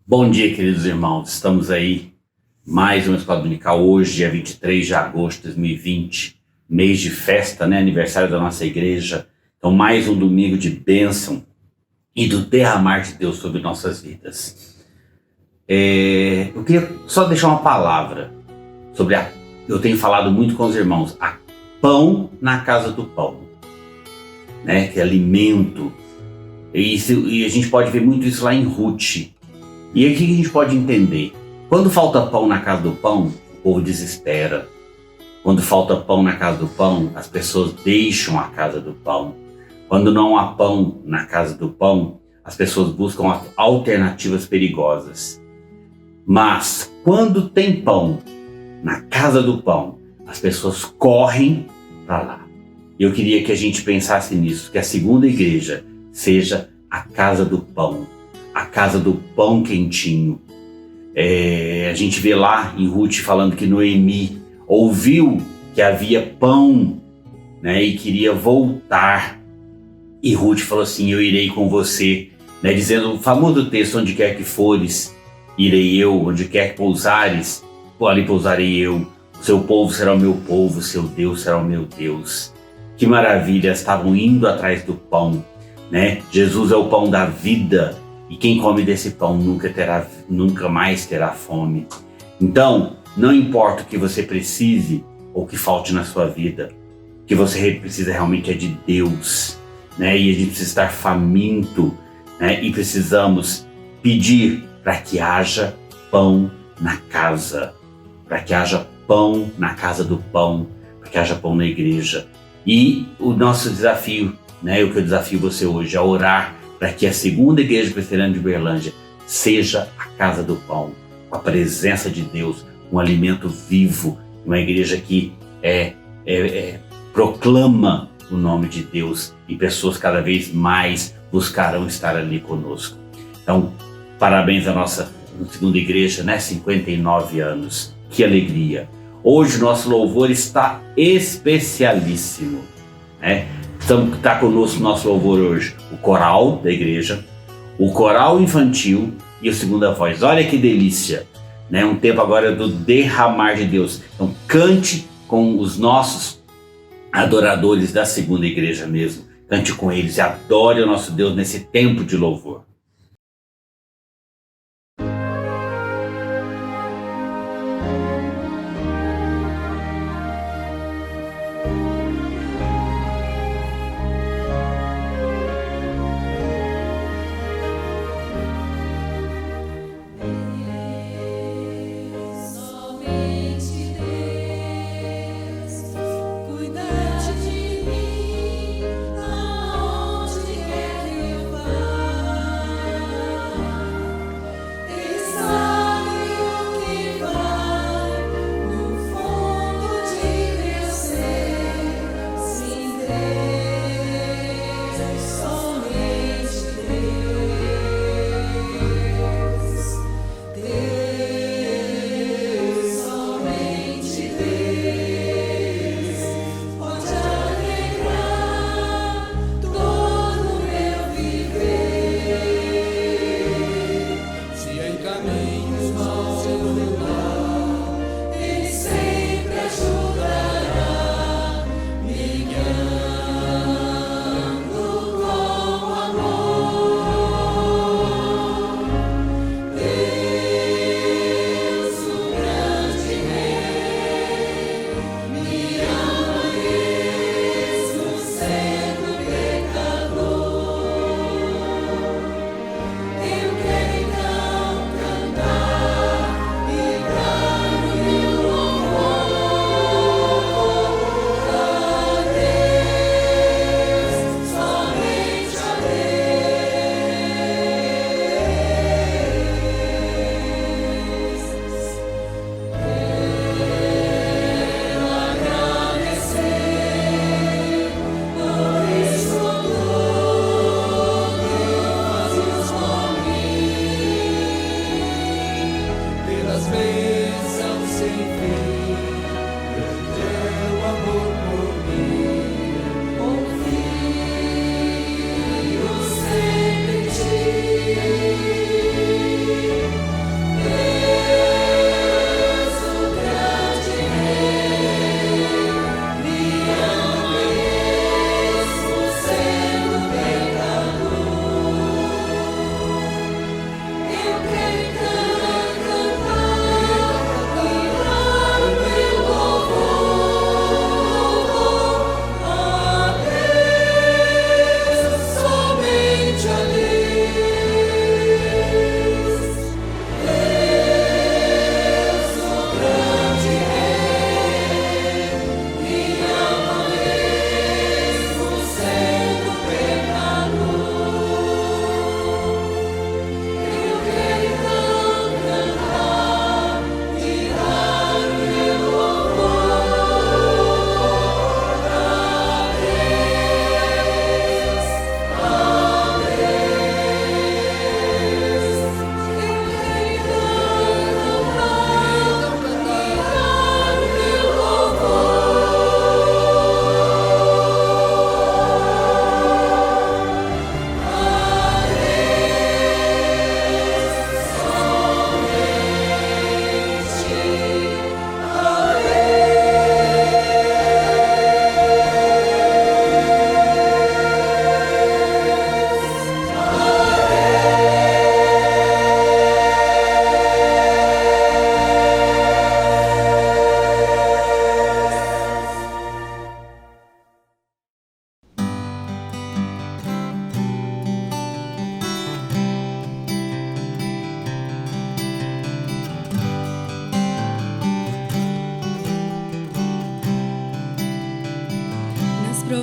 Bom dia, queridos irmãos. Estamos aí, mais uma escola dominical, hoje, dia 23 de agosto de 2020, mês de festa, né? Aniversário da nossa igreja. Então, mais um domingo de bênção e do derramar de Deus sobre nossas vidas. Eu queria só deixar uma palavra sobre eu tenho falado muito com os irmãos, a pão na casa do pão, né? Que é alimento. E a gente pode ver muito isso lá em Ruth. E aí o que a gente pode entender? Quando falta pão na casa do pão, o povo desespera. Quando falta pão na casa do pão, as pessoas deixam a casa do pão. Quando não há pão na casa do pão, as pessoas buscam alternativas perigosas. Mas quando tem pão na casa do pão, as pessoas correm para lá. Eu queria que a gente pensasse nisso, que a segunda igreja seja a casa do pão. A casa do pão quentinho. A gente vê lá em Ruth falando que Noemi ouviu que havia pão, né, e queria voltar. E Ruth falou assim: eu irei com você, né, dizendo o famoso texto: onde quer que fores, irei eu, onde quer que pousares, ali pousarei eu. O seu povo será o meu povo, o seu Deus será o meu Deus. Que maravilha, estavam indo atrás do pão, né? Jesus é o pão da vida. E quem come desse pão nunca mais terá fome. Então, não importa o que você precise ou que falte na sua vida, o que você precisa realmente é de Deus, né? E a gente precisa estar faminto, né? E precisamos pedir para que haja pão na casa, para que haja pão na casa do pão, para que haja pão na igreja. E o nosso desafio, né? O que eu desafio você hoje é orar para que a segunda igreja presbiteriana de Uberlândia seja a casa do pão, com a presença de Deus, um alimento vivo, uma igreja que proclama o nome de Deus e pessoas cada vez mais buscarão estar ali conosco. Então, parabéns à nossa segunda igreja, né? 59 anos, que alegria! Hoje nosso louvor está especialíssimo, né? Está conosco no nosso louvor hoje o coral da igreja, o coral infantil e a segunda voz. Olha que delícia, né? Um tempo agora do derramar de Deus. Então cante com os nossos adoradores da segunda igreja mesmo. Cante com eles e adore o nosso Deus nesse tempo de louvor.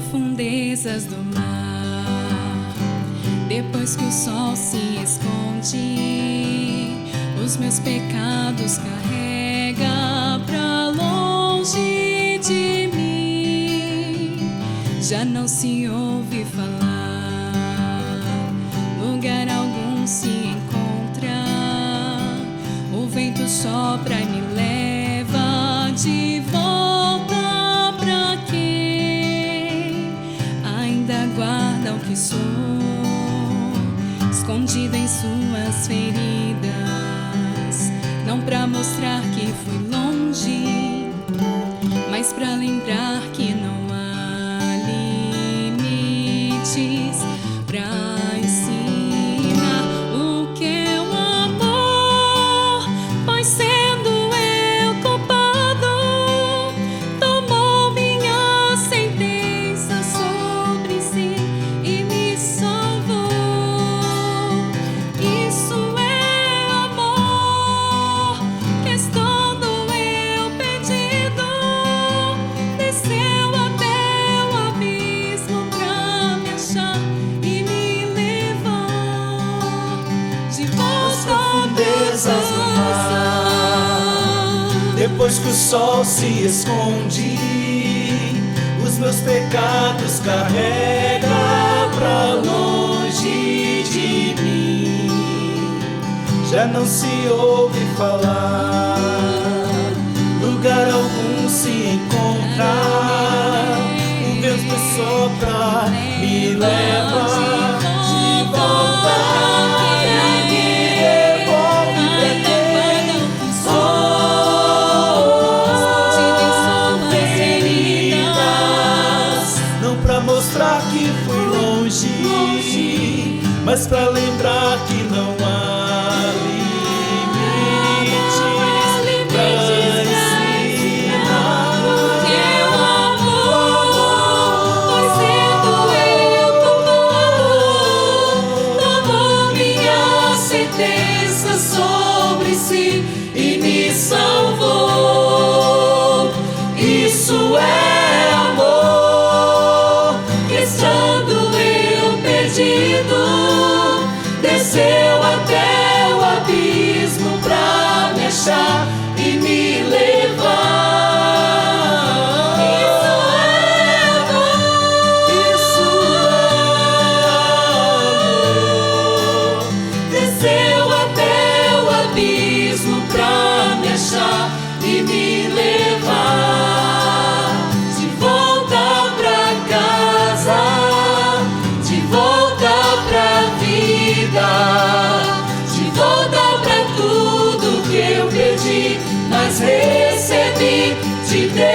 profundezas do mar. Depois que o sol se esconde, os meus pecados carrega pra longe de mim. Já não se ouve falar, lugar algum se encontra. O vento sopra e me leva de volta pra quem ainda guarda o que sou, escondida em suas feridas. Não pra mostrar que fui longe, mas pra lembrar que não há limites pra ensinar o que é o amor. Pois sendo eu culpado, tomou minha sentença sobre si e me salvou. Isso é amor, que estando eu perdido, desceu até o abismo pra me achar e me levar de volta Profundezas do mar. Depois que o sol se esconde, os meus pecados carrega pra longe de mim. Já não se ouve falar, lugar algum se encontra. O vento sopra, me leva de volta e me devolve pra quem sou feridas. Não pra mostrar que fui longe, mas pra lembrar que não há limites pra ensinar o que é o amor. Pois sendo eu culpado, tomou minha sentença sobre si e me salvou. Isso é amor, que estando eu perdido, desceu até o abismo pra me achar e me levar. Isso é amor, Isso é amor. desceu até o abismo pra me achar e me levar de volta pra casa, de volta pra vida, de volta pra tudo que eu perdi, mas recebi de Deus.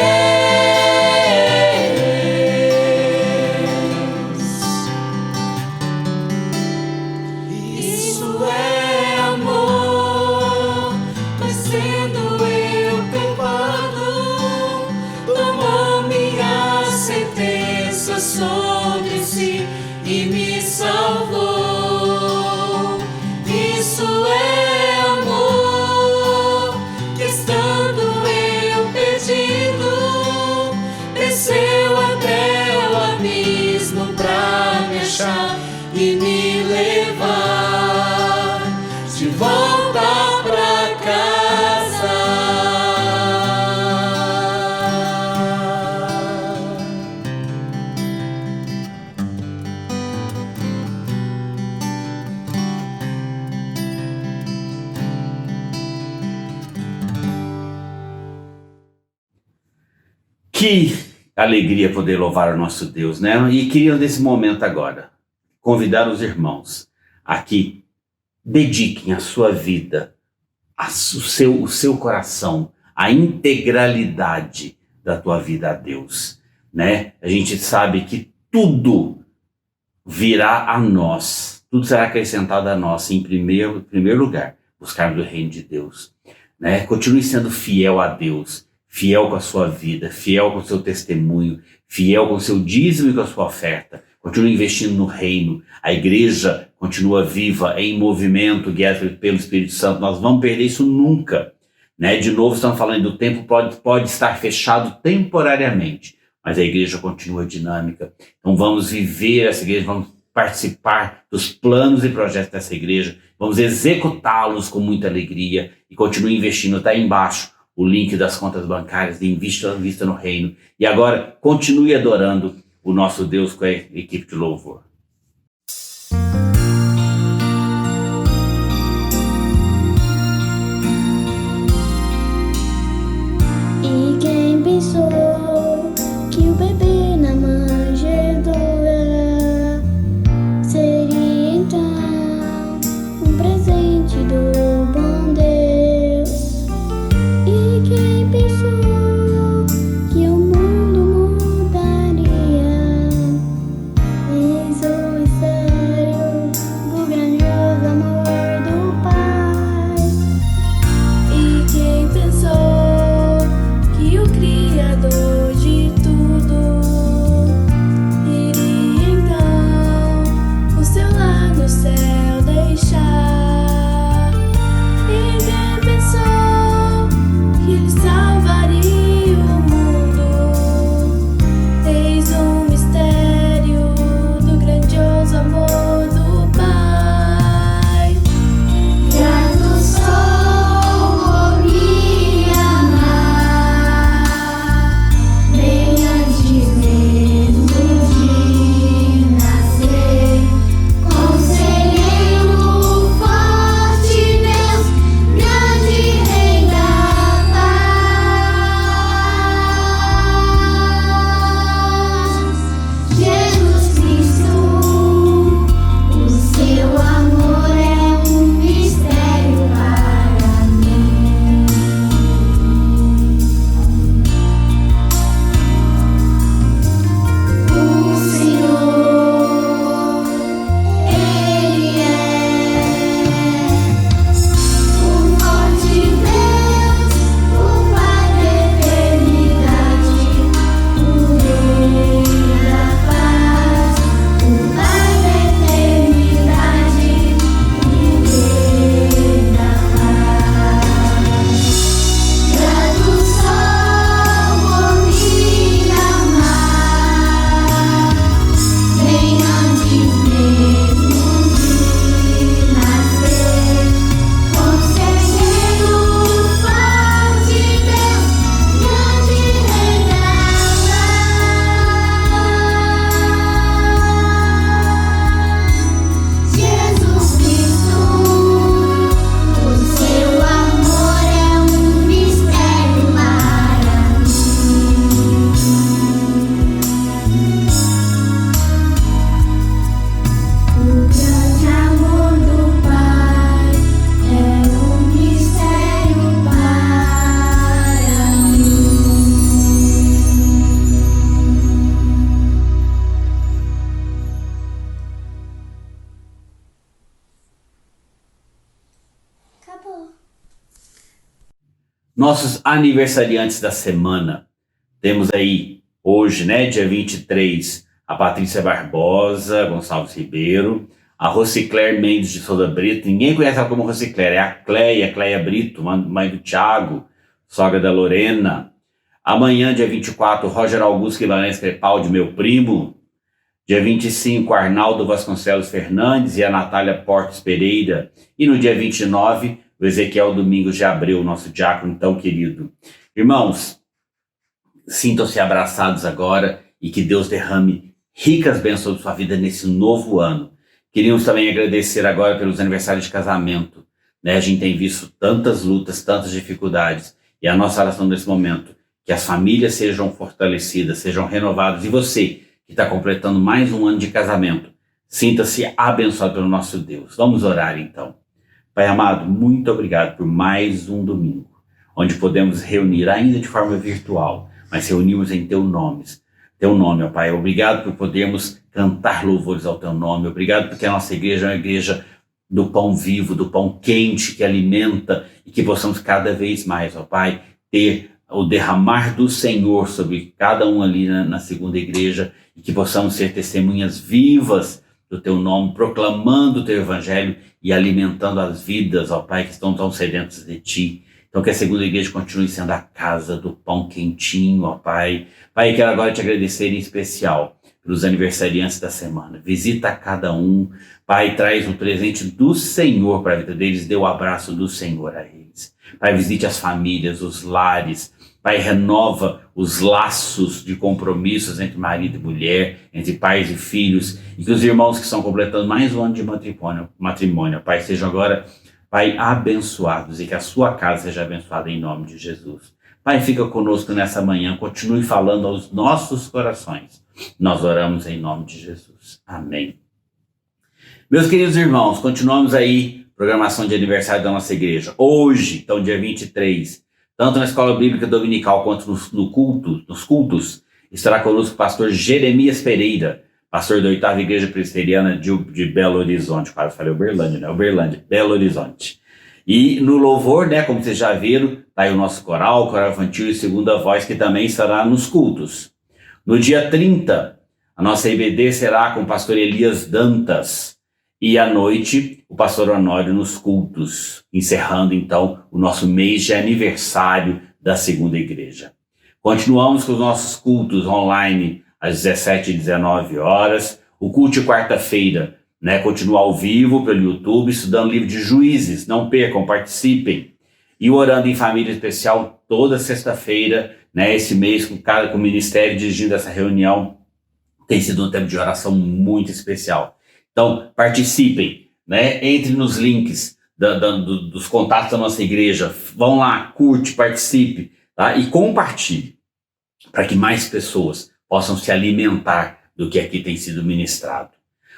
Isso é amor, mas sendo eu culpado, tomou minha sentença sobre si e me salvou. Isso é amor, que estando eu perdido, desceu até o abismo pra me achar e me levar de volta pra casa. Que alegria poder louvar o nosso Deus, né? E queria nesse momento agora convidar os irmãos a que dediquem a sua vida, o seu coração, a integralidade da tua vida a Deus, né? A gente sabe que tudo virá a nós, tudo será acrescentado a nós em primeiro lugar, buscarmos o reino de Deus, né? Continue sendo fiel a Deus, fiel com a sua vida, fiel com o seu testemunho, fiel com o seu dízimo e com a sua oferta. Continue investindo no reino. A igreja continua viva, em movimento, guiada pelo Espírito Santo. Nós vamos perder isso nunca, né? De novo, estamos falando do tempo pode estar fechado temporariamente, mas a igreja continua dinâmica. Então vamos viver essa igreja, vamos participar dos planos e projetos dessa igreja, vamos executá-los com muita alegria e continue investindo. Está aí embaixo o link das contas bancárias de Invista no Reino. E agora continue adorando o nosso Deus com a equipe de louvor. E quem pensou que o bebê na manjedoura seria então um presente do bom Deus? E quem pensou que o mundo mudaria? Eis o mistério do grandioso amor do Pai. E quem pensou que o Criador de tudo iria então o seu lar no céu deixar? E quem pensou que ele salvaria o mundo? Eis um mistério do grandioso amor do Pai. Grato sou por me amar, bem antes mesmo de nascer. Conselheiro forte, Deus, grande Rei da paz. Jesus Cristo, o seu amor é um mistério para mim. O Senhor, Ele é o forte Deus, o Pai da eternidade, o Rei da paz, o Pai da eternidade, o Rei da paz. Grato sou por me amar, bem antes mesmo de nascer. Conselheiro forte, Deus, grande Rei da paz. Jesus Cristo, o seu amor é um mistério para mim. O grande amor do Pai é um mistério para mim. Acabou. Nossos aniversariantes da semana. Temos aí hoje, né, dia 23, a Patrícia Barbosa Gonçalves Ribeiro, a Rosicler Mendes de Souza Brito. Ninguém conhece ela como Rosicler, é a Cleia Brito, mãe do Thiago, sogra da Lorena. Amanhã, dia 24, Roger Augusto Guimarães Crepaldi, meu primo. Dia 25, Arnaldo Vasconcelos Fernandes e a Natália Portes Pereira. E no dia 29, o Ezequiel Domingos de Abreu, nosso diácono tão querido. Irmãos, sintam-se abraçados agora e que Deus derrame ricas bênçãos sobre sua vida nesse novo ano. Queríamos também agradecer agora pelos aniversários de casamento. Né? A gente tem visto tantas lutas, tantas dificuldades. E a nossa oração nesse momento, que as famílias sejam fortalecidas, sejam renovadas. E você, que está completando mais um ano de casamento, sinta-se abençoado pelo nosso Deus. Vamos orar então. Pai amado, muito obrigado por mais um domingo, onde podemos reunir ainda de forma virtual, mas reunimos em Teu nome, ó Pai. Obrigado por podermos cantar louvores ao Teu nome. Obrigado porque a nossa igreja é uma igreja do pão vivo, do pão quente que alimenta e que possamos cada vez mais, ó Pai, ter o derramar do Senhor sobre cada um ali na segunda igreja e que possamos ser testemunhas vivas do Teu nome, proclamando o Teu evangelho e alimentando as vidas, ó Pai, que estão tão sedentas de Ti. Então que a segunda igreja continue sendo a casa do pão quentinho, ó Pai. Pai, eu quero agora te agradecer em especial pelos aniversariantes da semana. Visita cada um. Pai, traz o presente do Senhor para a vida deles, dê o abraço do Senhor a eles. Pai, visite as famílias, os lares. Pai, renova os laços de compromissos entre marido e mulher, entre pais e filhos, e que os irmãos que estão completando mais um ano de matrimônio, Pai, sejam agora, Pai, abençoados e que a sua casa seja abençoada em nome de Jesus. Pai, fica conosco nessa manhã, continue falando aos nossos corações. Nós oramos em nome de Jesus. Amém. Meus queridos irmãos, continuamos aí, programação de aniversário da nossa igreja. Hoje, então dia 23, tanto na escola bíblica dominical quanto nos cultos, estará conosco o pastor Jeremias Pereira, pastor da 8ª Igreja Presbiteriana de Belo Horizonte. Quase falei Uberlândia, né? Uberlândia, Belo Horizonte. E no louvor, né, como vocês já viram, tá aí o nosso coral infantil e segunda voz, que também estará nos cultos. No dia 30, a nossa IBD será com o pastor Elias Dantas. E à noite, o pastor Honório nos cultos, encerrando então o nosso mês de aniversário da segunda igreja. Continuamos com os nossos cultos online às 17 e 19 horas. O culto de quarta-feira, né, continua ao vivo pelo YouTube, estudando o livro de Juízes. Não percam, participem. E o Orando em Família Especial toda sexta-feira, né, esse mês com o Ministério dirigindo essa reunião. Tem sido um tempo de oração muito especial. Então, participem, né? Entre nos links dos contatos da nossa igreja. Vão lá, curte, participe, tá? E compartilhe, para que mais pessoas possam se alimentar do que aqui tem sido ministrado.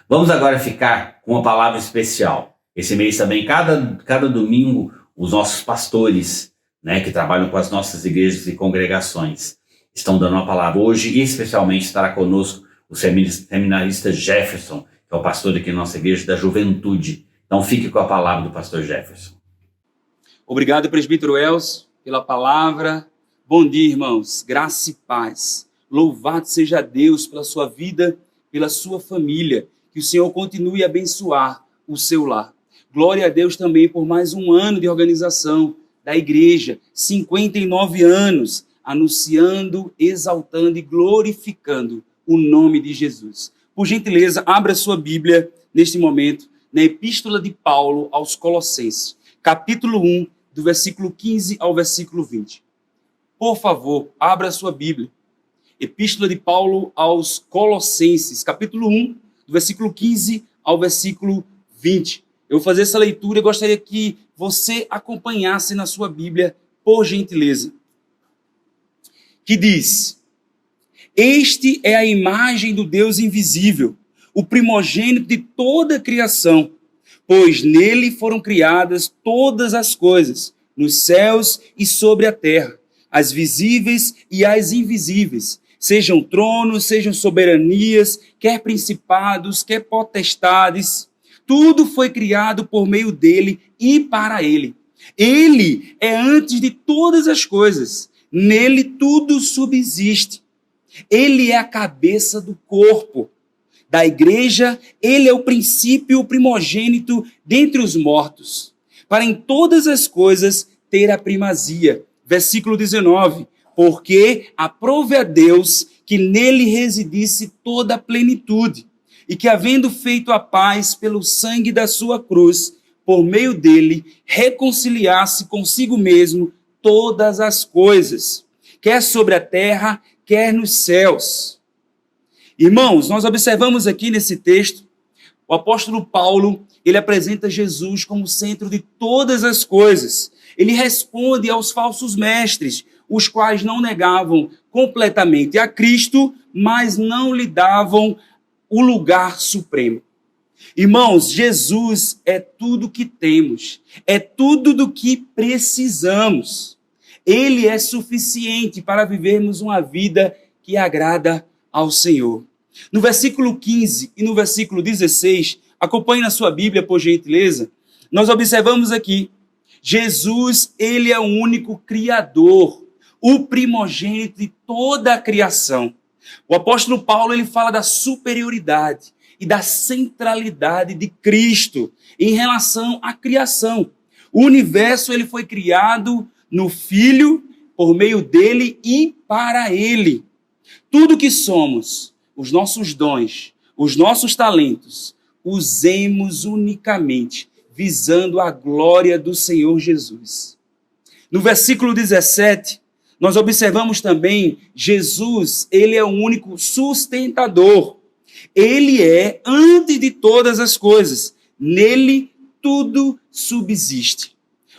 Vamos agora ficar com uma palavra especial. Esse mês também, cada domingo, os nossos pastores, né, que trabalham com as nossas igrejas e congregações, estão dando uma palavra hoje, e especialmente estará conosco o seminarista Jefferson, que é o pastor aqui na nossa igreja da juventude. Então fique com a palavra do pastor Jefferson. Obrigado, presbítero Elcio, pela palavra. Bom dia, irmãos. Graça e paz. Louvado seja Deus pela sua vida, pela sua família. Que o Senhor continue a abençoar o seu lar. Glória a Deus também por mais um ano de organização da igreja. 59 anos, anunciando, exaltando e glorificando o nome de Jesus. Por gentileza, abra sua Bíblia neste momento, na Epístola de Paulo aos Colossenses, capítulo 1, do versículo 15 ao versículo 20. Por favor, abra sua Bíblia. Epístola de Paulo aos Colossenses, capítulo 1, do versículo 15 ao versículo 20. Eu vou fazer essa leitura e gostaria que você acompanhasse na sua Bíblia, por gentileza. Que diz: Este é a imagem do Deus invisível, o primogênito de toda a criação, pois nele foram criadas todas as coisas, nos céus e sobre a terra, as visíveis e as invisíveis, sejam tronos, sejam soberanias, quer principados, quer potestades. Tudo foi criado por meio dele e para ele. Ele é antes de todas as coisas, nele tudo subsiste. Ele é a cabeça do corpo da igreja, ele é o princípio, o primogênito dentre os mortos, para em todas as coisas ter a primazia. Versículo 19, porque aprove a Deus que nele residisse toda a plenitude, e que havendo feito a paz pelo sangue da sua cruz, por meio dele, reconciliasse consigo mesmo todas as coisas, quer sobre a terra, quer nos céus. Irmãos, nós observamos aqui nesse texto, o apóstolo Paulo, ele apresenta Jesus como centro de todas as coisas. Ele responde aos falsos mestres, os quais não negavam completamente a Cristo, mas não lhe davam o lugar supremo. Irmãos, Jesus é tudo que temos, é tudo do que precisamos. Ele é suficiente para vivermos uma vida que agrada ao Senhor. No versículo 15 e no versículo 16, acompanhe na sua Bíblia, por gentileza, nós observamos aqui, Jesus, ele é o único Criador, o primogênito de toda a criação. O apóstolo Paulo, ele fala da superioridade e da centralidade de Cristo em relação à criação. O universo, ele foi criado no Filho, por meio dele e para ele. Tudo que somos, os nossos dons, os nossos talentos, usemos unicamente visando a glória do Senhor Jesus. No versículo 17, nós observamos também Jesus, ele é o único sustentador. Ele é antes de todas as coisas. Nele tudo subsiste.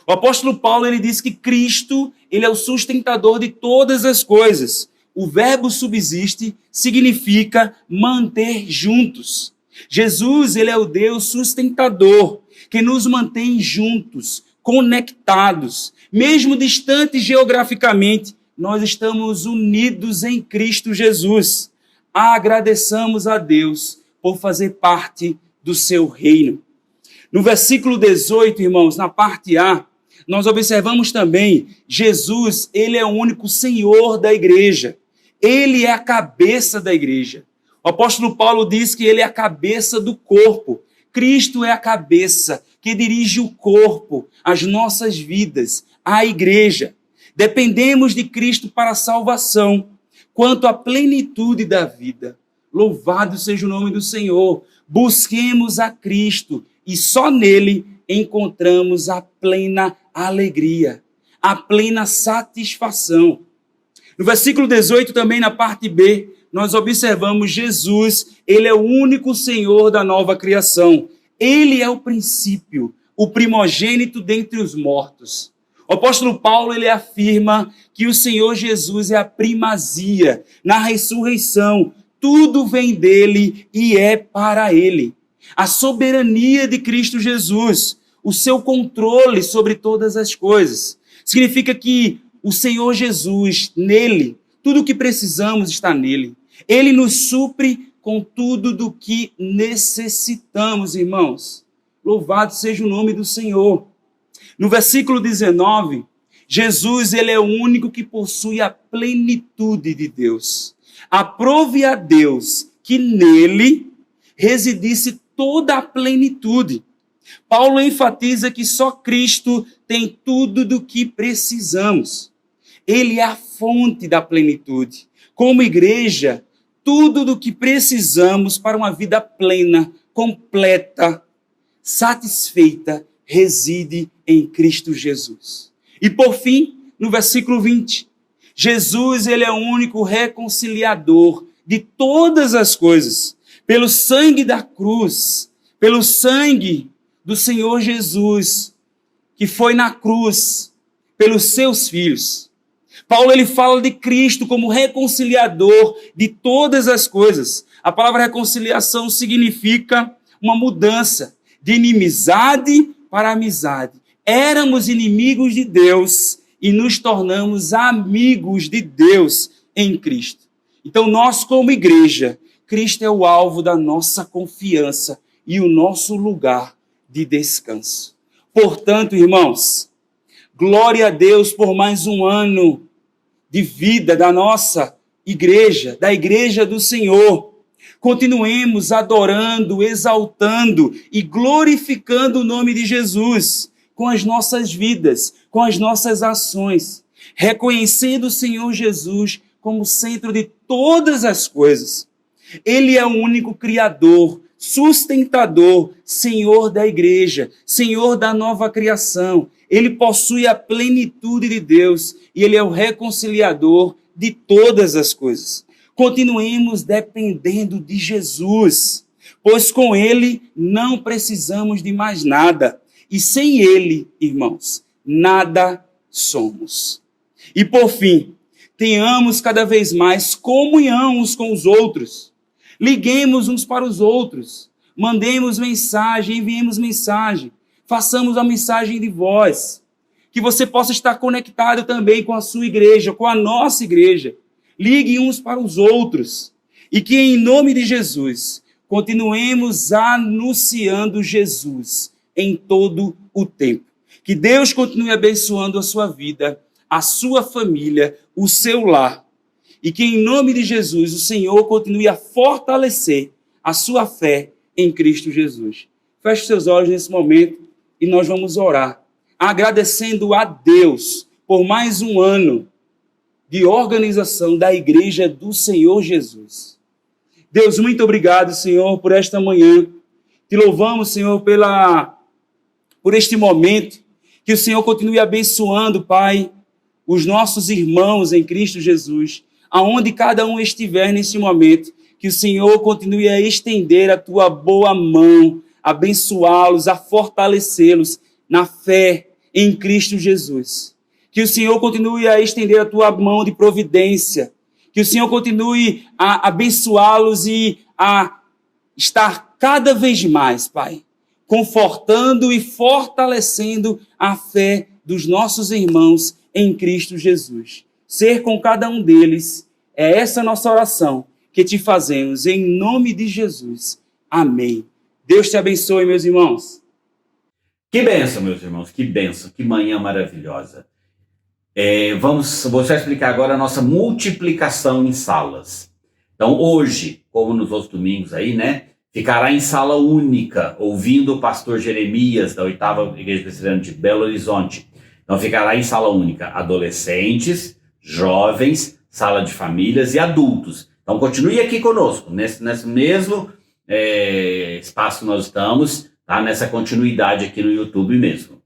O apóstolo Paulo, ele diz que Cristo, ele é o sustentador de todas as coisas. O verbo subsiste significa manter juntos. Jesus, ele é o Deus sustentador, que nos mantém juntos, conectados. Mesmo distantes geograficamente, nós estamos unidos em Cristo Jesus. Agradeçamos a Deus por fazer parte do seu reino. No versículo 18, irmãos, na parte A, nós observamos também, Jesus, ele é o único Senhor da igreja. Ele é a cabeça da igreja. O apóstolo Paulo diz que ele é a cabeça do corpo. Cristo é a cabeça que dirige o corpo, as nossas vidas, a igreja. Dependemos de Cristo para a salvação, quanto à plenitude da vida. Louvado seja o nome do Senhor. Busquemos a Cristo e só nele encontramos a plena alegria, a plena satisfação. No versículo 18, também na parte B, nós observamos Jesus, ele é o único Senhor da nova criação. Ele é o princípio, o primogênito dentre os mortos. O apóstolo Paulo, ele afirma que o Senhor Jesus é a primazia na ressurreição. Tudo vem dele e é para ele. A soberania de Cristo Jesus, o seu controle sobre todas as coisas. Significa que o Senhor Jesus, nele, tudo o que precisamos está nele. Ele nos supre com tudo do que necessitamos, irmãos. Louvado seja o nome do Senhor. No versículo 19, Jesus, ele é o único que possui a plenitude de Deus. Aprove a Deus que nele residisse toda a plenitude. Paulo enfatiza que só Cristo tem tudo do que precisamos. Ele é a fonte da plenitude. Como igreja, tudo do que precisamos para uma vida plena, completa, satisfeita, reside em Cristo Jesus. E por fim, no versículo 20, Jesus, ele é o único reconciliador de todas as coisas. Pelo sangue da cruz, pelo sangue do Senhor Jesus, que foi na cruz, pelos seus filhos. Paulo, ele fala de Cristo como reconciliador de todas as coisas. A palavra reconciliação significa uma mudança de inimizade para amizade. Éramos inimigos de Deus e nos tornamos amigos de Deus em Cristo. Então, nós como igreja, Cristo é o alvo da nossa confiança e o nosso lugar de descanso. Portanto, irmãos, glória a Deus por mais um ano de vida da nossa igreja, da igreja do Senhor. Continuemos adorando, exaltando e glorificando o nome de Jesus com as nossas vidas, com as nossas ações, reconhecendo o Senhor Jesus como centro de todas as coisas. Ele é o único Criador, sustentador, Senhor da igreja, Senhor da nova criação. Ele possui a plenitude de Deus e ele é o reconciliador de todas as coisas. Continuemos dependendo de Jesus, pois com ele não precisamos de mais nada. E sem ele, irmãos, nada somos. E por fim, tenhamos cada vez mais comunhão uns com os outros. Liguemos uns para os outros. Mandemos mensagem, enviemos mensagem. Façamos a mensagem de voz. Que você possa estar conectado também com a sua igreja, com a nossa igreja. Ligue uns para os outros. E que em nome de Jesus, continuemos anunciando Jesus em todo o tempo. Que Deus continue abençoando a sua vida, a sua família, o seu lar. E que em nome de Jesus o Senhor continue a fortalecer a sua fé em Cristo Jesus. Feche seus olhos nesse momento e nós vamos orar, agradecendo a Deus por mais um ano de organização da Igreja do Senhor Jesus. Deus, muito obrigado, Senhor, por esta manhã. Te louvamos, Senhor, por este momento. Que o Senhor continue abençoando, Pai, os nossos irmãos em Cristo Jesus, aonde cada um estiver nesse momento. Que o Senhor continue a estender a tua boa mão, abençoá-los, a fortalecê-los na fé em Cristo Jesus. Que o Senhor continue a estender a tua mão de providência. Que o Senhor continue a abençoá-los e a estar cada vez mais, Pai, confortando e fortalecendo a fé dos nossos irmãos em Cristo Jesus. Ser com cada um deles é essa nossa oração que te fazemos em nome de Jesus. Amém. Deus te abençoe, meus irmãos. Que bênção, meus irmãos, que bênção, que manhã maravilhosa. Vou só explicar agora a nossa multiplicação em salas. Então, hoje, como nos outros domingos aí, né, ficará em sala única, ouvindo o pastor Jeremias, da 8ª Igreja Presbiteriana de Belo Horizonte. Então, ficará em sala única adolescentes, jovens, sala de famílias e adultos. Então, continue aqui conosco, nesse mesmo espaço que nós estamos, tá? Nessa continuidade aqui no YouTube mesmo.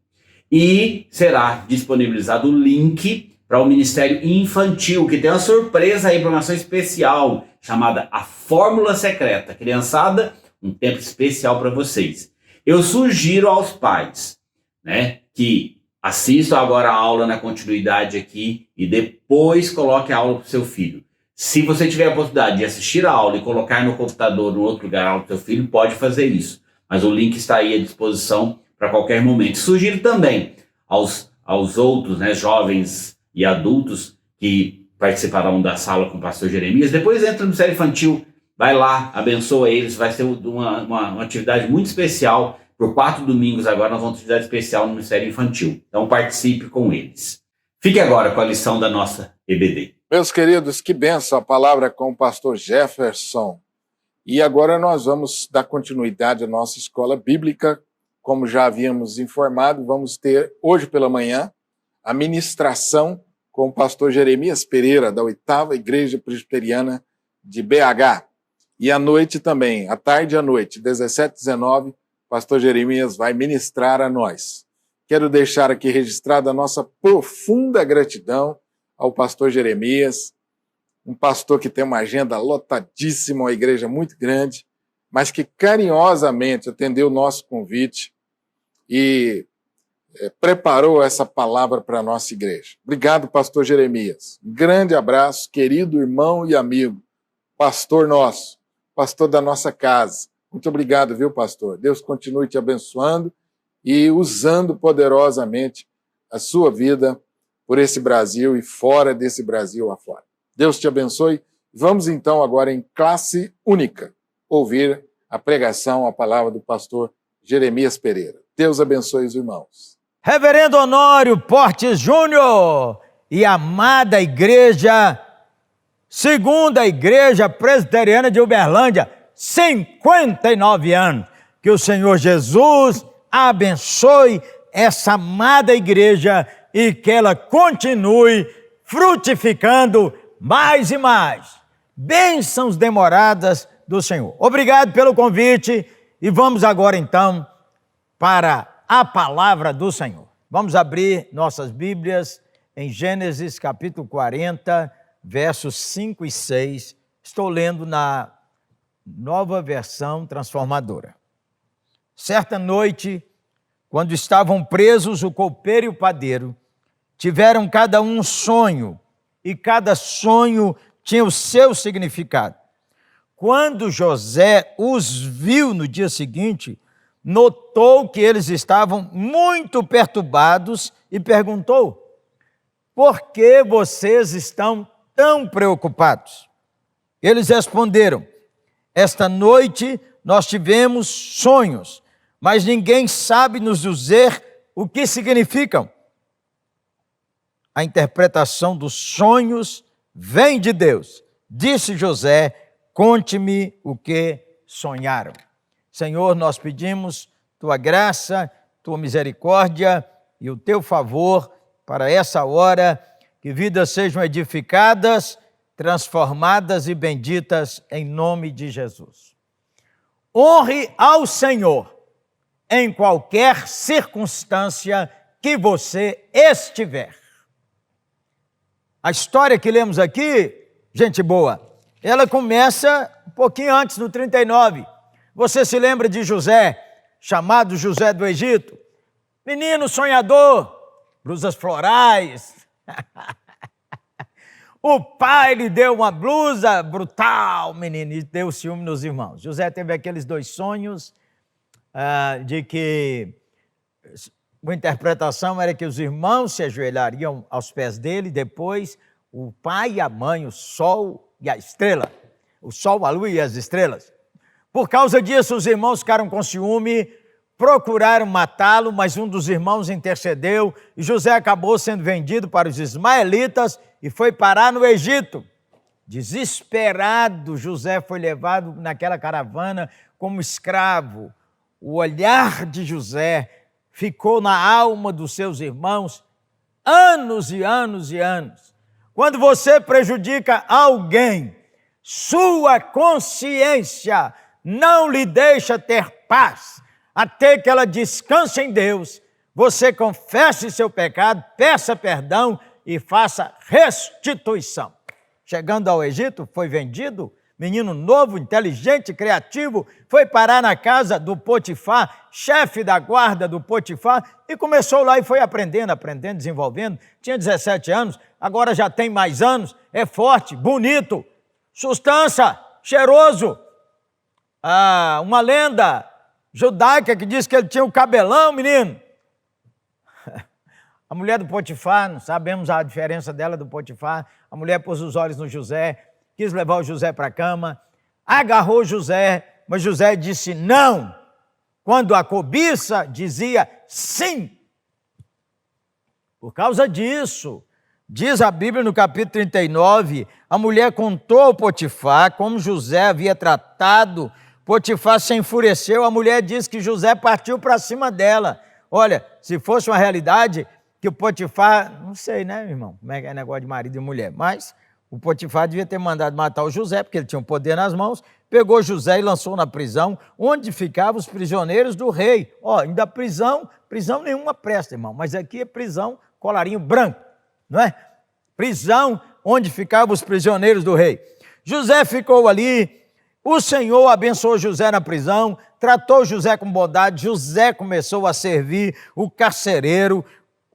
E será disponibilizado o link para o Ministério Infantil, que tem uma surpresa aí, programação especial, chamada A Fórmula Secreta. Criançada, um tempo especial para vocês. Eu sugiro aos pais, né, que assistam agora a aula na continuidade aqui e depois coloque a aula para o seu filho. Se você tiver a oportunidade de assistir a aula e colocar no computador, no outro lugar, a aula para o seu filho, pode fazer isso. Mas o link está aí à disposição para qualquer momento. Sugiro também aos outros, né, jovens e adultos que participarão da sala com o pastor Jeremias, depois entra no Ministério Infantil, vai lá, abençoa eles, vai ser uma atividade muito especial. Por 4 domingos agora nós vamos ter atividade especial no Ministério Infantil. Então participe com eles. Fique agora com a lição da nossa EBD. Meus queridos, que benção a palavra com o pastor Jefferson. E agora nós vamos dar continuidade à nossa escola bíblica. Como já havíamos informado, vamos ter hoje pela manhã a ministração com o pastor Jeremias Pereira, da 8ª Igreja Presbiteriana de BH. E à noite também, à tarde e à noite, 17h19, o pastor Jeremias vai ministrar a nós. Quero deixar aqui registrada a nossa profunda gratidão ao pastor Jeremias, um pastor que tem uma agenda lotadíssima, uma igreja muito grande, mas que carinhosamente atendeu o nosso convite e preparou essa palavra para a nossa igreja. Obrigado, pastor Jeremias. Um grande abraço, querido irmão e amigo, pastor nosso, pastor da nossa casa. Muito obrigado, viu, pastor? Deus continue te abençoando e usando poderosamente a sua vida por esse Brasil e fora desse Brasil afora. Deus te abençoe. Vamos então agora em classe única ouvir a pregação, a palavra do pastor Jeremias Pereira. Deus abençoe os irmãos. Reverendo Honório Portes Júnior e amada igreja, segunda Igreja Presbiteriana de Uberlândia, 59 anos. Que o Senhor Jesus abençoe essa amada igreja e que ela continue frutificando mais e mais. Bênçãos demoradas do Senhor. Obrigado pelo convite e vamos agora então para a palavra do Senhor. Vamos abrir nossas Bíblias em Gênesis capítulo 40, versos 5 e 6. Estou lendo na Nova Versão Transformadora. Certa noite, quando estavam presos o copeiro e o padeiro, tiveram cada um sonho, e cada sonho tinha o seu significado. Quando José os viu no dia seguinte, notou que eles estavam muito perturbados e perguntou: por que vocês estão tão preocupados? Eles responderam: esta noite nós tivemos sonhos, mas ninguém sabe nos dizer o que significam. A interpretação dos sonhos vem de Deus. Disse José: conte-me o que sonharam. Senhor, nós pedimos tua graça, tua misericórdia e o teu favor para essa hora, que vidas sejam edificadas, transformadas e benditas em nome de Jesus. Honre ao Senhor em qualquer circunstância que você estiver. A história que lemos aqui, gente boa, ela começa um pouquinho antes, no 39. Você se lembra de José, chamado José do Egito? Menino sonhador, blusas florais. O pai lhe deu uma blusa brutal, menino, e deu ciúme nos irmãos. José teve aqueles 2 sonhos de que a interpretação era que os irmãos se ajoelhariam aos pés dele, depois o pai e a mãe, o sol e a estrela. O sol, a lua e as estrelas. Por causa disso, os irmãos ficaram com ciúme, procuraram matá-lo, mas um dos irmãos intercedeu e José acabou sendo vendido para os ismaelitas e foi parar no Egito. Desesperado, José foi levado naquela caravana como escravo. O olhar de José ficou na alma dos seus irmãos anos e anos e anos. Quando você prejudica alguém, sua consciência não lhe deixa ter paz, até que ela descanse em Deus. Você confesse seu pecado, peça perdão e faça restituição. Chegando ao Egito, foi vendido, menino novo, inteligente, criativo, foi parar na casa do Potifar, chefe da guarda do Potifar, e começou lá e foi aprendendo, desenvolvendo. Tinha 17 anos, agora já tem mais anos, é forte, bonito, sustância, cheiroso. Uma lenda judaica que diz que ele tinha um cabelão, menino. A mulher do Potifar, não sabemos a diferença dela do Potifar, a mulher pôs os olhos no José, quis levar o José para a cama, agarrou José, mas José disse não, quando a cobiça dizia sim. Por causa disso, diz a Bíblia no capítulo 39, a mulher contou ao Potifar como José havia tratado. Potifar se enfureceu, a mulher disse que José partiu para cima dela. Olha, se fosse uma realidade que o Potifar, não sei, né, irmão, como é que é negócio de marido e mulher, mas o Potifar devia ter mandado matar o José, porque ele tinha um poder nas mãos, pegou José e lançou na prisão, onde ficavam os prisioneiros do rei. Ainda prisão nenhuma presta, irmão, mas aqui é prisão, colarinho branco, não é? Prisão onde ficavam os prisioneiros do rei. José ficou ali, o Senhor abençoou José na prisão, tratou José com bondade, José começou a servir o carcereiro.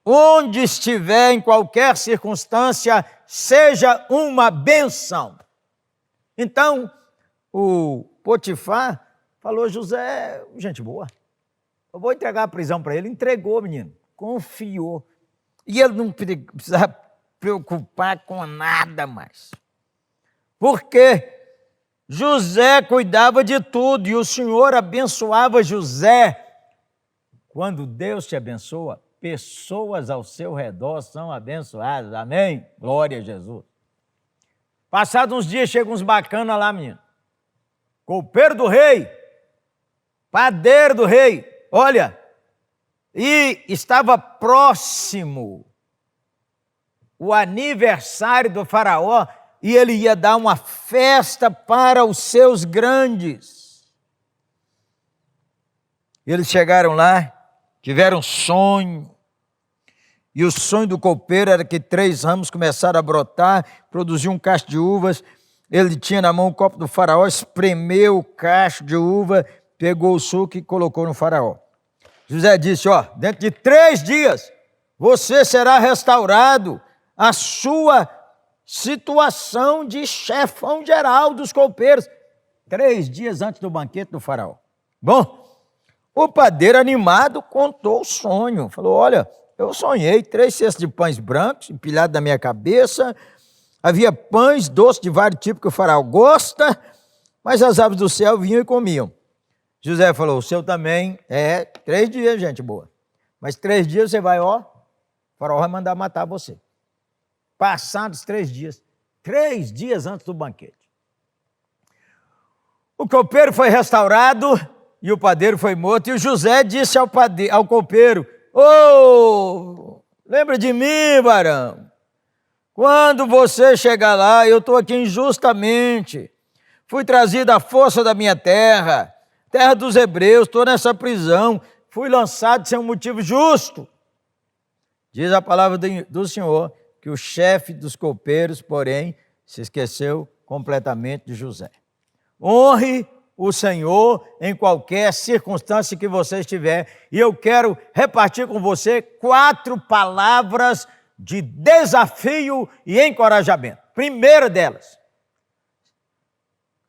Onde estiver, em qualquer circunstância, seja uma bênção. Então, o Potifar falou, José, gente boa, eu vou entregar a prisão para ele. Entregou, menino, confiou. E ele não precisava preocupar com nada mais. Porque José cuidava de tudo e o Senhor abençoava José. Quando Deus te abençoa, pessoas ao seu redor são abençoadas, amém? Glória a Jesus. Passados uns dias, chegam uns bacanas lá, menino. Copeiro do rei, padeiro do rei, olha, e estava próximo o aniversário do faraó, e ele ia dar uma festa para os seus grandes. Eles chegaram lá, tiveram um sonho, e o sonho do copeiro era que 3 ramos começaram a brotar, produziam um cacho de uvas. Ele tinha na mão o copo do faraó, espremeu o cacho de uva, pegou o suco e colocou no faraó. José disse, dentro de 3 dias, você será restaurado a sua situação de chefão geral dos copeiros. 3 dias antes do banquete do faraó. Bom, o padeiro animado contou o sonho. Falou, olha, eu sonhei 3 cestos de pães brancos empilhados na minha cabeça. Havia pães doces de vários tipos que o faraó gosta, mas as aves do céu vinham e comiam. José falou, o seu também 3 dias, gente boa. Mas 3 dias você vai, o faraó vai mandar matar você. Passados 3 dias, 3 dias antes do banquete. O copeiro foi restaurado e o padeiro foi morto. E o José disse ao copeiro, Lembra de mim, varão. Quando você chegar lá, eu estou aqui injustamente. Fui trazido à força da minha terra, terra dos hebreus, estou nessa prisão. Fui lançado sem um motivo justo. Diz a palavra do Senhor que o chefe dos copeiros, porém, se esqueceu completamente de José. Honre o Senhor em qualquer circunstância que você estiver. E eu quero repartir com você 4 palavras de desafio e encorajamento. Primeira delas,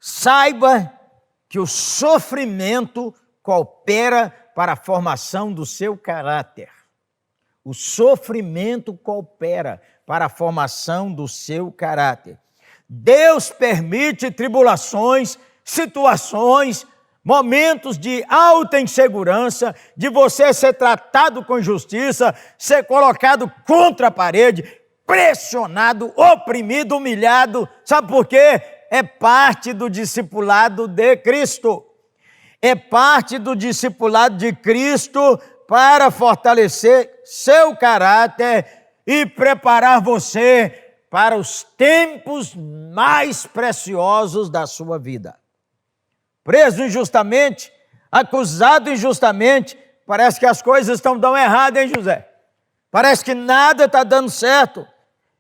saiba que o sofrimento coopera para a formação do seu caráter. O sofrimento coopera para a formação do seu caráter. Deus permite tribulações, situações, momentos de alta insegurança, de você ser tratado com injustiça, ser colocado contra a parede, pressionado, oprimido, humilhado. Sabe por quê? É parte do discipulado de Cristo. É parte do discipulado de Cristo para fortalecer seu caráter e preparar você para os tempos mais preciosos da sua vida. Preso injustamente, acusado injustamente, parece que as coisas estão dando errado, hein, José? Parece que nada está dando certo.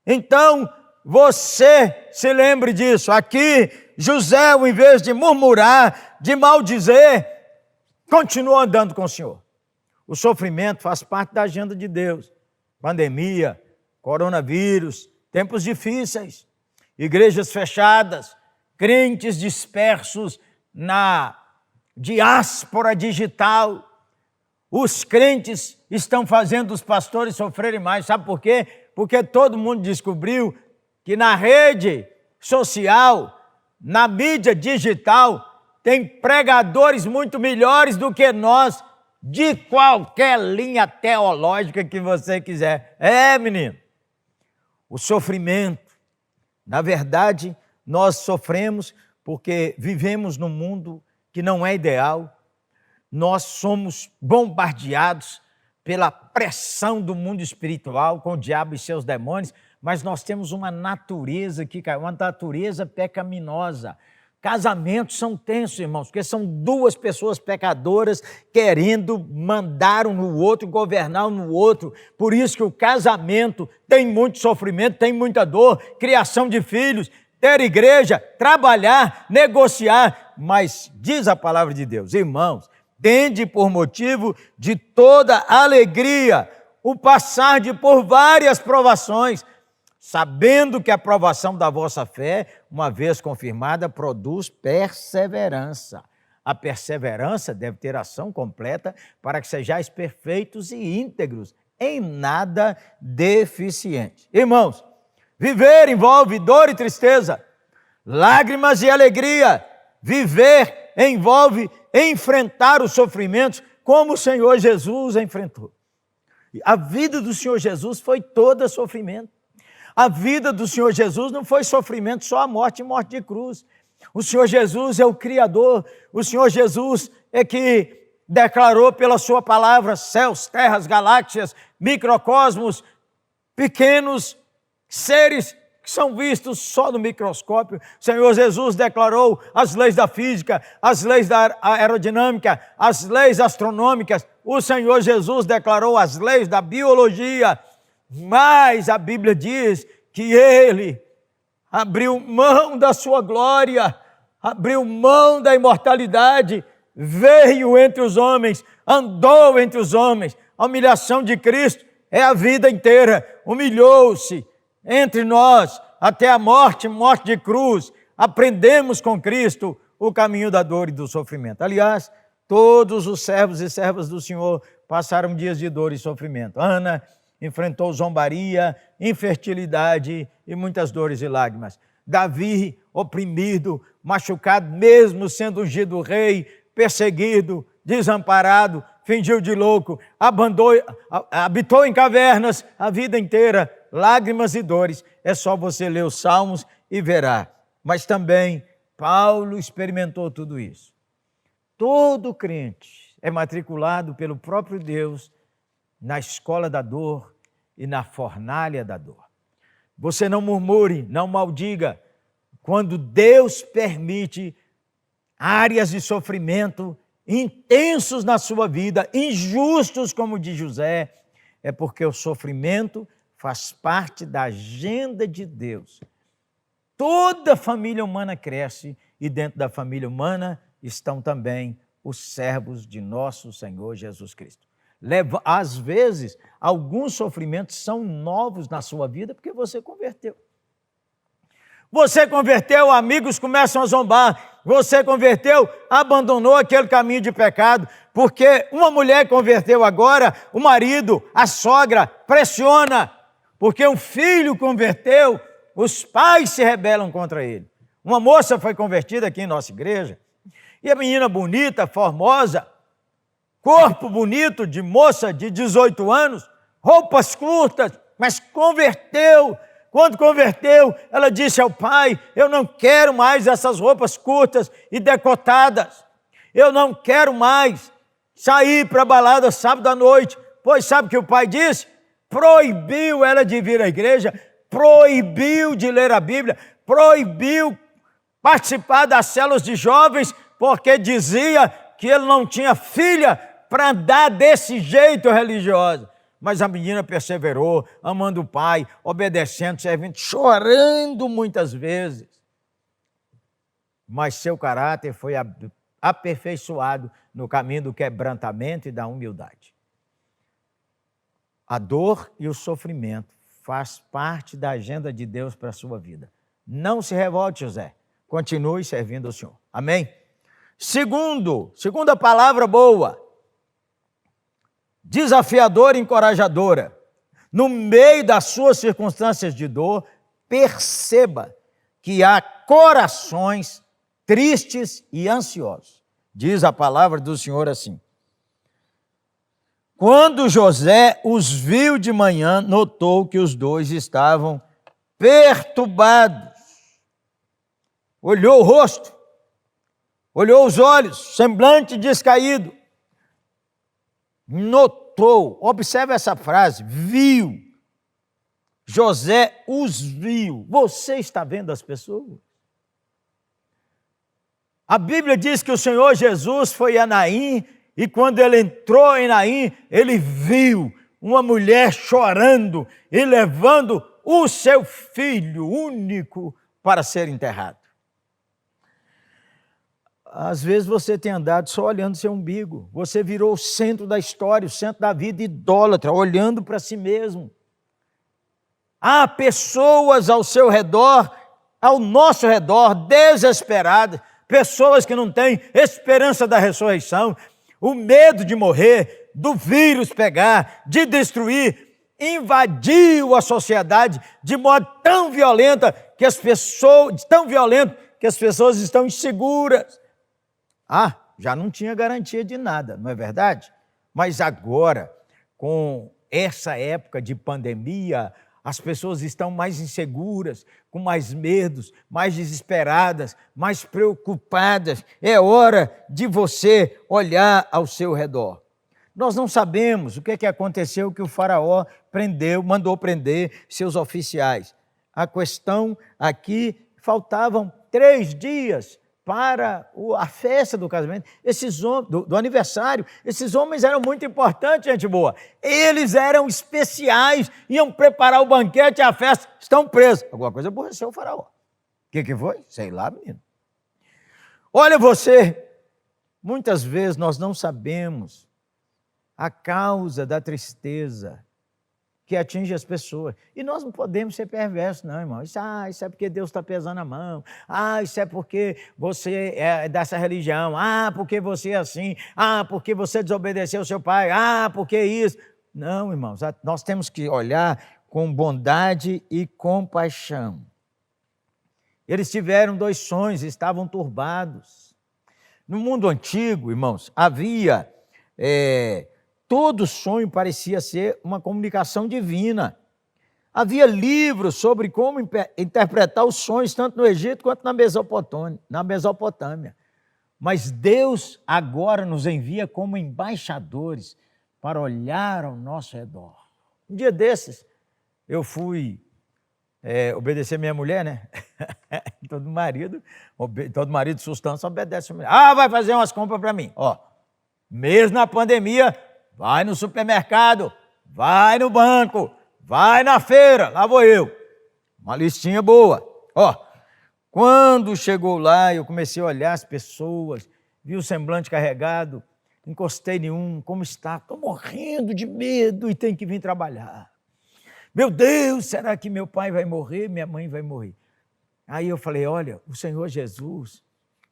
Então, você se lembre disso. Aqui, José, ao invés de murmurar, de maldizer, continua andando com o Senhor. O sofrimento faz parte da agenda de Deus. Pandemia, coronavírus, tempos difíceis, igrejas fechadas, crentes dispersos na diáspora digital. Os crentes estão fazendo os pastores sofrerem mais. Sabe por quê? Porque todo mundo descobriu que na rede social, na mídia digital, tem pregadores muito melhores do que nós, de qualquer linha teológica que você quiser. Menino, o sofrimento, na verdade, nós sofremos porque vivemos num mundo que não é ideal. Nós somos bombardeados pela pressão do mundo espiritual, com o diabo e seus demônios, mas nós temos uma natureza que caiu, uma natureza pecaminosa. Casamentos são tensos, irmãos, porque são 2 pessoas pecadoras querendo mandar um no outro, governar um no outro. Por isso que o casamento tem muito sofrimento, tem muita dor, criação de filhos, ter igreja, trabalhar, negociar. Mas diz a palavra de Deus, irmãos, tende por motivo de toda alegria o passar por várias provações, sabendo que a provação da vossa fé, uma vez confirmada, produz perseverança. A perseverança deve ter ação completa para que sejais perfeitos e íntegros, em nada deficientes. Irmãos, viver envolve dor e tristeza, lágrimas e alegria. Viver envolve enfrentar os sofrimentos como o Senhor Jesus enfrentou. A vida do Senhor Jesus foi toda sofrimento. A vida do Senhor Jesus não foi sofrimento, só a morte e morte de cruz. O Senhor Jesus é o Criador. O Senhor Jesus é que declarou pela sua palavra céus, terras, galáxias, microcosmos, pequenos seres que são vistos só no microscópio. O Senhor Jesus declarou as leis da física, as leis da aerodinâmica, as leis astronômicas. O Senhor Jesus declarou as leis da biologia. Mas a Bíblia diz que Ele abriu mão da sua glória, abriu mão da imortalidade, veio entre os homens, andou entre os homens. A humilhação de Cristo é a vida inteira. Humilhou-se entre nós até a morte, morte de cruz. Aprendemos com Cristo o caminho da dor e do sofrimento. Aliás, todos os servos e servas do Senhor passaram dias de dor e sofrimento. Ana enfrentou zombaria, infertilidade e muitas dores e lágrimas. Davi, oprimido, machucado, mesmo sendo ungido rei, perseguido, desamparado, fingiu de louco, habitou em cavernas a vida inteira, lágrimas e dores. É só você ler os Salmos e verá. Mas também Paulo experimentou tudo isso. Todo crente é matriculado pelo próprio Deus na escola da dor e na fornalha da dor. Você não murmure, não maldiga. Quando Deus permite áreas de sofrimento intensos na sua vida, injustos como o de José, é porque o sofrimento faz parte da agenda de Deus. Toda família humana cresce e dentro da família humana estão também os servos de nosso Senhor Jesus Cristo. Às vezes, alguns sofrimentos são novos na sua vida porque você converteu. Você converteu, amigos começam a zombar. Você converteu, abandonou aquele caminho de pecado, porque uma mulher converteu agora, o marido, a sogra, pressiona. Porque um filho converteu, os pais se rebelam contra ele. Uma moça foi convertida aqui em nossa igreja, e a menina bonita, formosa, corpo bonito de moça de 18 anos, roupas curtas, mas converteu. Quando converteu, ela disse ao pai: eu não quero mais essas roupas curtas e decotadas. Eu não quero mais sair para a balada sábado à noite. Pois sabe o que o pai disse? Proibiu ela de vir à igreja, proibiu de ler a Bíblia, proibiu participar das células de jovens, porque dizia que ele não tinha filha para andar desse jeito religioso. Mas a menina perseverou, amando o pai, obedecendo, servindo, chorando muitas vezes. Mas seu caráter foi aperfeiçoado no caminho do quebrantamento e da humildade. A dor e o sofrimento faz parte da agenda de Deus para a sua vida. Não se revolte, José. Continue servindo ao Senhor. Amém? Segunda palavra boa. Desafiadora e encorajadora. No meio das suas circunstâncias de dor, perceba que há corações tristes e ansiosos. Diz a palavra do Senhor assim: quando José os viu de manhã, notou que os dois estavam perturbados. Olhou o rosto, olhou os olhos, semblante descaído. Notou, observe essa frase, viu. José os viu. Você está vendo as pessoas? A Bíblia diz que o Senhor Jesus foi a Naim, e quando ele entrou em Naim, ele viu uma mulher chorando e levando o seu filho único para ser enterrado. Às vezes você tem andado só olhando seu umbigo. Você virou o centro da história, o centro da vida, idólatra, olhando para si mesmo. Há pessoas ao seu redor, ao nosso redor, desesperadas, pessoas que não têm esperança da ressurreição, o medo de morrer, do vírus pegar, de destruir, invadiu a sociedade de modo tão violento que as pessoas estão inseguras. Já não tinha garantia de nada, não é verdade? Mas agora, com essa época de pandemia, as pessoas estão mais inseguras, com mais medos, mais desesperadas, mais preocupadas. É hora de você olhar ao seu redor. Nós não sabemos o que aconteceu, que o faraó mandou prender seus oficiais. A questão aqui, faltavam 3 dias para a festa do casamento, do aniversário. Esses homens eram muito importantes, gente boa. Eles eram especiais, iam preparar o banquete e a festa. Estão presos. Alguma coisa aborreceu o faraó. O que foi? Sei lá, menino. Olha você, muitas vezes nós não sabemos a causa da tristeza que atinge as pessoas. E nós não podemos ser perversos, não, irmão. Isso é porque Deus está pesando a mão. Isso é porque você é dessa religião. Porque você é assim. Porque você desobedeceu ao seu pai. Porque isso. Não, irmãos. Nós temos que olhar com bondade e compaixão. Eles tiveram 2 sonhos, estavam turbados. No mundo antigo, irmãos, havia... todo sonho parecia ser uma comunicação divina. Havia livros sobre como interpretar os sonhos, tanto no Egito quanto na Mesopotâmia. Mas Deus agora nos envia como embaixadores para olhar ao nosso redor. Um dia desses, eu fui obedecer minha mulher, né? todo marido de sustância obedece a mulher. Ah, vai fazer umas compras para mim. Ó, mesmo na pandemia, vai no supermercado, vai no banco, vai na feira, lá vou eu. Uma listinha boa. Ó, quando chegou lá, eu comecei a olhar as pessoas, vi o semblante carregado, encostei em um, como está? Estou morrendo de medo e tenho que vir trabalhar. Meu Deus, será que meu pai vai morrer, minha mãe vai morrer? Aí eu falei, olha, o Senhor Jesus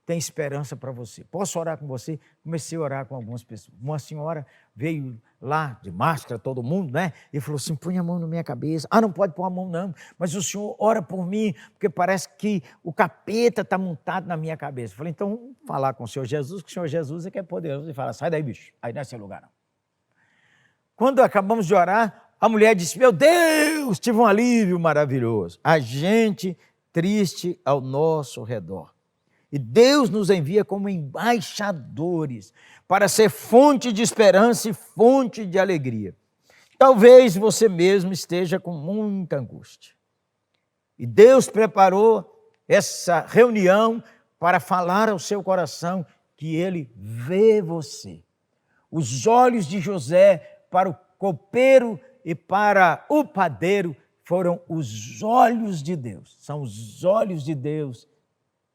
tem esperança para você. Posso orar com você? Comecei a orar com algumas pessoas. Uma senhora veio lá, de máscara, todo mundo, né? E falou assim, põe a mão na minha cabeça. Ah, não pode pôr a mão não, mas o senhor ora por mim, porque parece que o capeta está montado na minha cabeça. Eu falei, então, vamos falar com o Senhor Jesus, que o Senhor Jesus é que é poderoso. E fala, sai daí, bicho. Aí não é seu lugar, não. Quando acabamos de orar, a mulher disse, meu Deus, tive um alívio maravilhoso. A gente triste ao nosso redor. E Deus nos envia como embaixadores para ser fonte de esperança e fonte de alegria. Talvez você mesmo esteja com muita angústia. E Deus preparou essa reunião para falar ao seu coração que Ele vê você. Os olhos de José para o copeiro e para o padeiro foram os olhos de Deus. São os olhos de Deus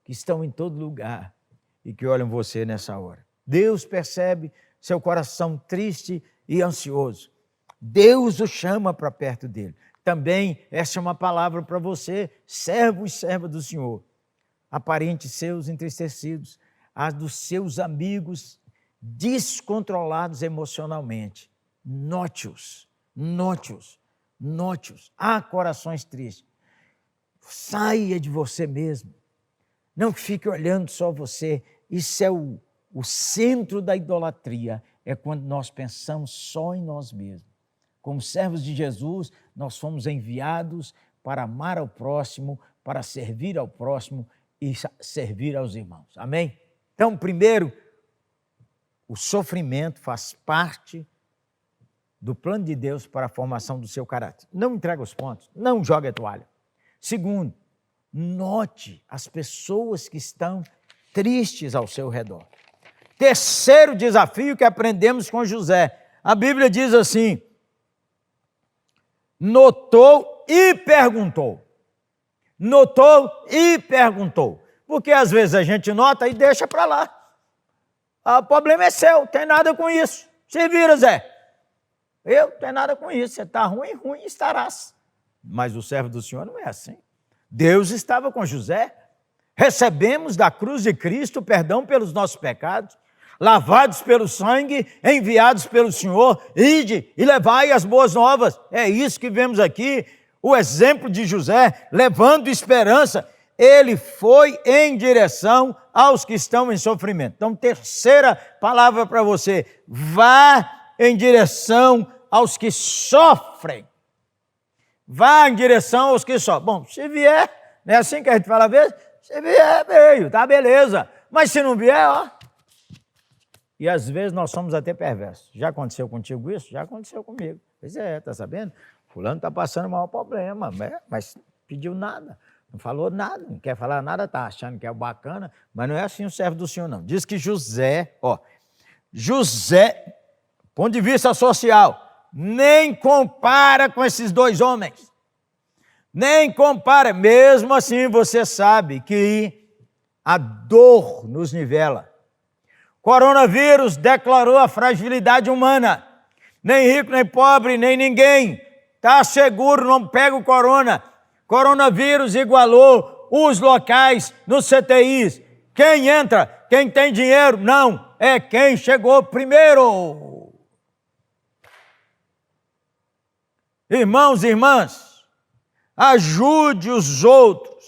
que estão em todo lugar e que olham você nessa hora. Deus percebe seu coração triste e ansioso. Deus o chama para perto dele. Também essa é uma palavra para você, servo e serva do Senhor. Aparentes seus entristecidos, as dos seus amigos descontrolados emocionalmente. Note-os. Há corações tristes. Saia de você mesmo. Não fique olhando só você. Isso é o centro da idolatria. É quando nós pensamos só em nós mesmos. Como servos de Jesus, nós fomos enviados para amar ao próximo, para servir ao próximo e servir aos irmãos. Amém? Então, primeiro, o sofrimento faz parte do plano de Deus para a formação do seu caráter. Não entrega os pontos, não jogue a toalha. Segundo, note as pessoas que estão tristes ao seu redor. Terceiro desafio que aprendemos com José. A Bíblia diz assim, notou e perguntou. Notou e perguntou. Porque às vezes a gente nota e deixa para lá. O problema é seu, tem nada com isso. Se vira, Zé. Eu não tenho nada com isso, você está ruim estarás. Mas o servo do Senhor não é assim. Deus estava com José. Recebemos da cruz de Cristo perdão pelos nossos pecados, lavados pelo sangue, enviados pelo Senhor, ide e levai as boas novas. É isso que vemos aqui, o exemplo de José, levando esperança. Ele foi em direção aos que estão em sofrimento. Então, terceira palavra para você, vá em direção aos que sofrem. Vá em direção aos que sofrem. Bom, se vier, não é assim que a gente fala às vezes? Se vier, veio, tá beleza. Mas se não vier, ó. E às vezes nós somos até perversos. Já aconteceu contigo isso? Já aconteceu comigo. Pois é, tá sabendo? Fulano está passando o maior problema, mas pediu nada. Não falou nada, não quer falar nada, tá achando que é bacana, mas não é assim o servo do Senhor, não. Diz que José, ponto de vista social, nem compara com esses dois homens. Nem compara. Mesmo assim, você sabe que a dor nos nivela. Coronavírus declarou a fragilidade humana. Nem rico, nem pobre, nem ninguém está seguro, não pega o corona. Coronavírus igualou os locais nos CTIs. Quem entra? Quem tem dinheiro? Não, é quem chegou primeiro. Irmãos e irmãs, ajude os outros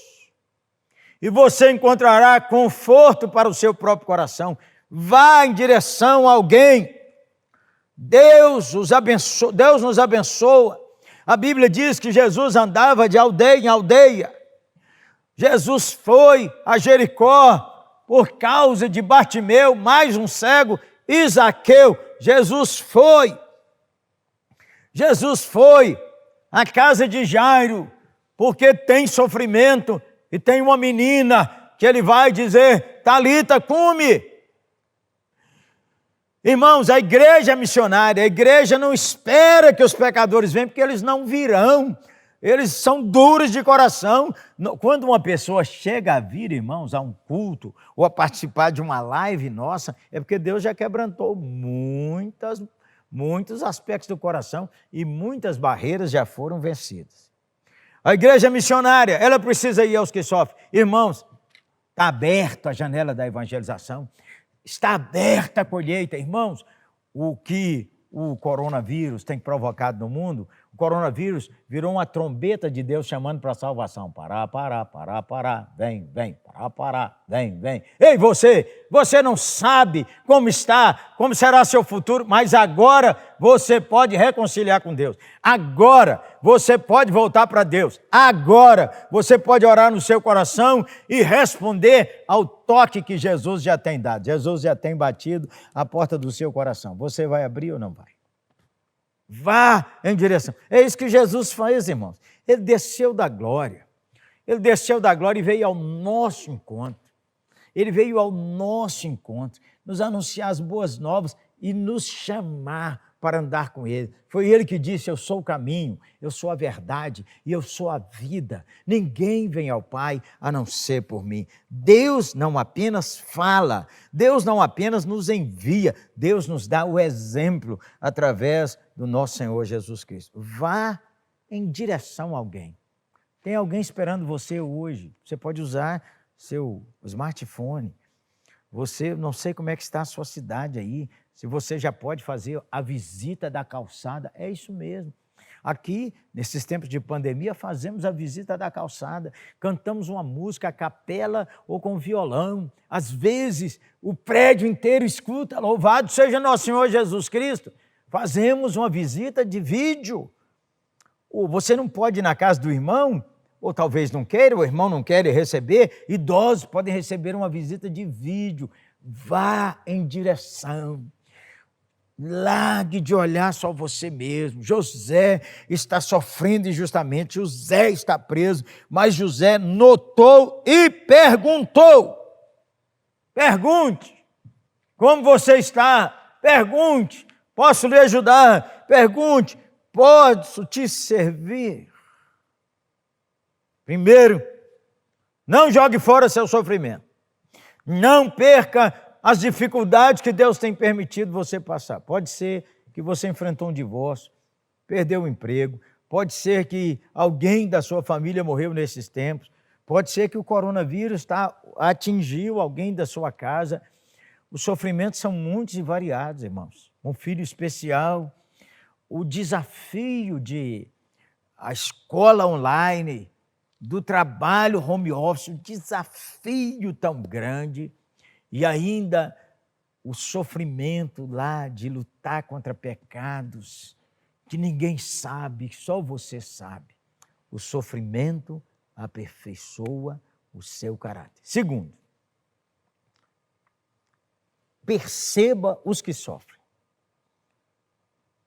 e você encontrará conforto para o seu próprio coração. Vá em direção a alguém. Deus nos abençoa. A Bíblia diz que Jesus andava de aldeia em aldeia. Jesus foi a Jericó por causa de Bartimeu, mais um cego, e Zaqueu. Jesus foi a casa de Jairo, porque tem sofrimento e tem uma menina que ele vai dizer, Talita, cumi. Irmãos, a igreja missionária, a igreja não espera que os pecadores venham, porque eles não virão. Eles são duros de coração. Quando uma pessoa chega a vir, irmãos, a um culto ou a participar de uma live nossa, é porque Deus já quebrantou muitos aspectos do coração e muitas barreiras já foram vencidas. A igreja missionária, ela precisa ir aos que sofrem. Irmãos, está aberta a janela da evangelização. Está aberta a colheita, irmãos. O que o coronavírus tem provocado no mundo, o coronavírus virou uma trombeta de Deus chamando para a salvação. Parar, vem, parar, vem. Ei, você não sabe como está, como será seu futuro, mas agora você pode reconciliar com Deus. Agora você pode voltar para Deus. Agora você pode orar no seu coração e responder ao toque que Jesus já tem dado. Jesus já tem batido a porta do seu coração. Você vai abrir ou não vai? Vá em direção. É isso que Jesus fez, irmãos. Ele desceu da glória. Ele desceu da glória e veio ao nosso encontro. Ele veio ao nosso encontro, nos anunciar as boas novas e nos chamar para andar com Ele. Foi Ele que disse, eu sou o caminho, eu sou a verdade e eu sou a vida. Ninguém vem ao Pai a não ser por mim. Deus não apenas fala, Deus não apenas nos envia, Deus nos dá o exemplo através do nosso Senhor Jesus Cristo. Vá em direção a alguém. Tem alguém esperando você hoje. Você pode usar seu smartphone. Você, não sei como é que está a sua cidade aí, se você já pode fazer a visita da calçada, é isso mesmo. Aqui, nesses tempos de pandemia, fazemos a visita da calçada, cantamos uma música a capela ou com violão. Às vezes, o prédio inteiro escuta, louvado seja nosso Senhor Jesus Cristo. Fazemos uma visita de vídeo. Ou você não pode ir na casa do irmão, ou talvez não queira, o irmão não quer receber, idosos podem receber uma visita de vídeo. Vá em direção. Largue de olhar só você mesmo. José está sofrendo injustamente, José está preso, mas José notou e perguntou. Pergunte, como você está? Pergunte, posso lhe ajudar? Pergunte, posso te servir? Primeiro, não jogue fora seu sofrimento. Não perca as dificuldades que Deus tem permitido você passar. Pode ser que você enfrentou um divórcio, perdeu o emprego, pode ser que alguém da sua família morreu nesses tempos, pode ser que o coronavírus atingiu alguém da sua casa. Os sofrimentos são muitos e variados, irmãos. Um filho especial, o desafio de a escola online, do trabalho home office, um desafio tão grande. E ainda o sofrimento lá de lutar contra pecados que ninguém sabe, só você sabe. O sofrimento aperfeiçoa o seu caráter. Segundo, perceba os que sofrem.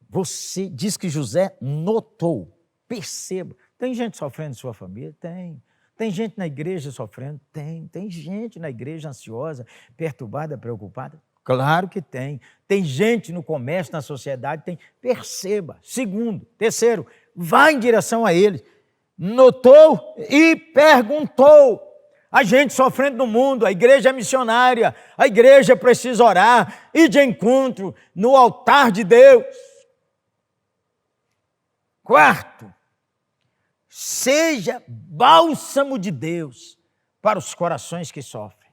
Você diz que José notou, perceba. Tem gente sofrendo em sua família? Tem. Tem gente na igreja sofrendo? Tem. Tem gente na igreja ansiosa, perturbada, preocupada? Claro que tem. Tem gente no comércio, na sociedade? Tem. Perceba. Segundo, terceiro, vá em direção a eles. Notou e perguntou. A gente sofrendo no mundo, a igreja é missionária, a igreja precisa orar, ir de encontro no altar de Deus. Quarto, seja bálsamo de Deus para os corações que sofrem.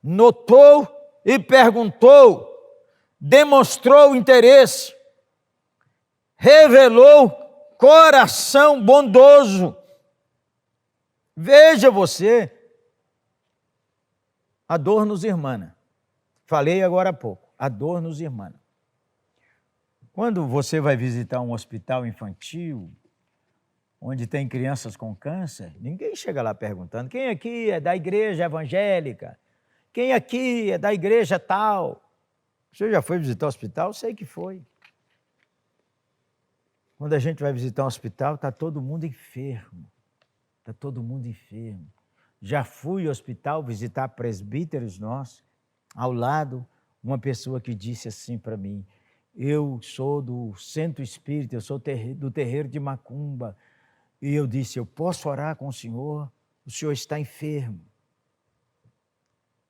Notou e perguntou, demonstrou interesse, revelou coração bondoso. Veja você, a dor nos irmana. Falei agora há pouco, a dor nos irmana. Quando você vai visitar um hospital infantil, onde tem crianças com câncer, ninguém chega lá perguntando, quem aqui é da igreja evangélica? Quem aqui é da igreja tal? Você já foi visitar o hospital? Sei que foi. Quando a gente vai visitar um hospital, está todo mundo enfermo. Está todo mundo enfermo. Já fui ao hospital visitar presbíteros nossos. Ao lado, uma pessoa que disse assim para mim: eu sou do Centro Espírita, eu sou do terreiro de Macumba. E eu disse: eu posso orar com o senhor? O senhor está enfermo.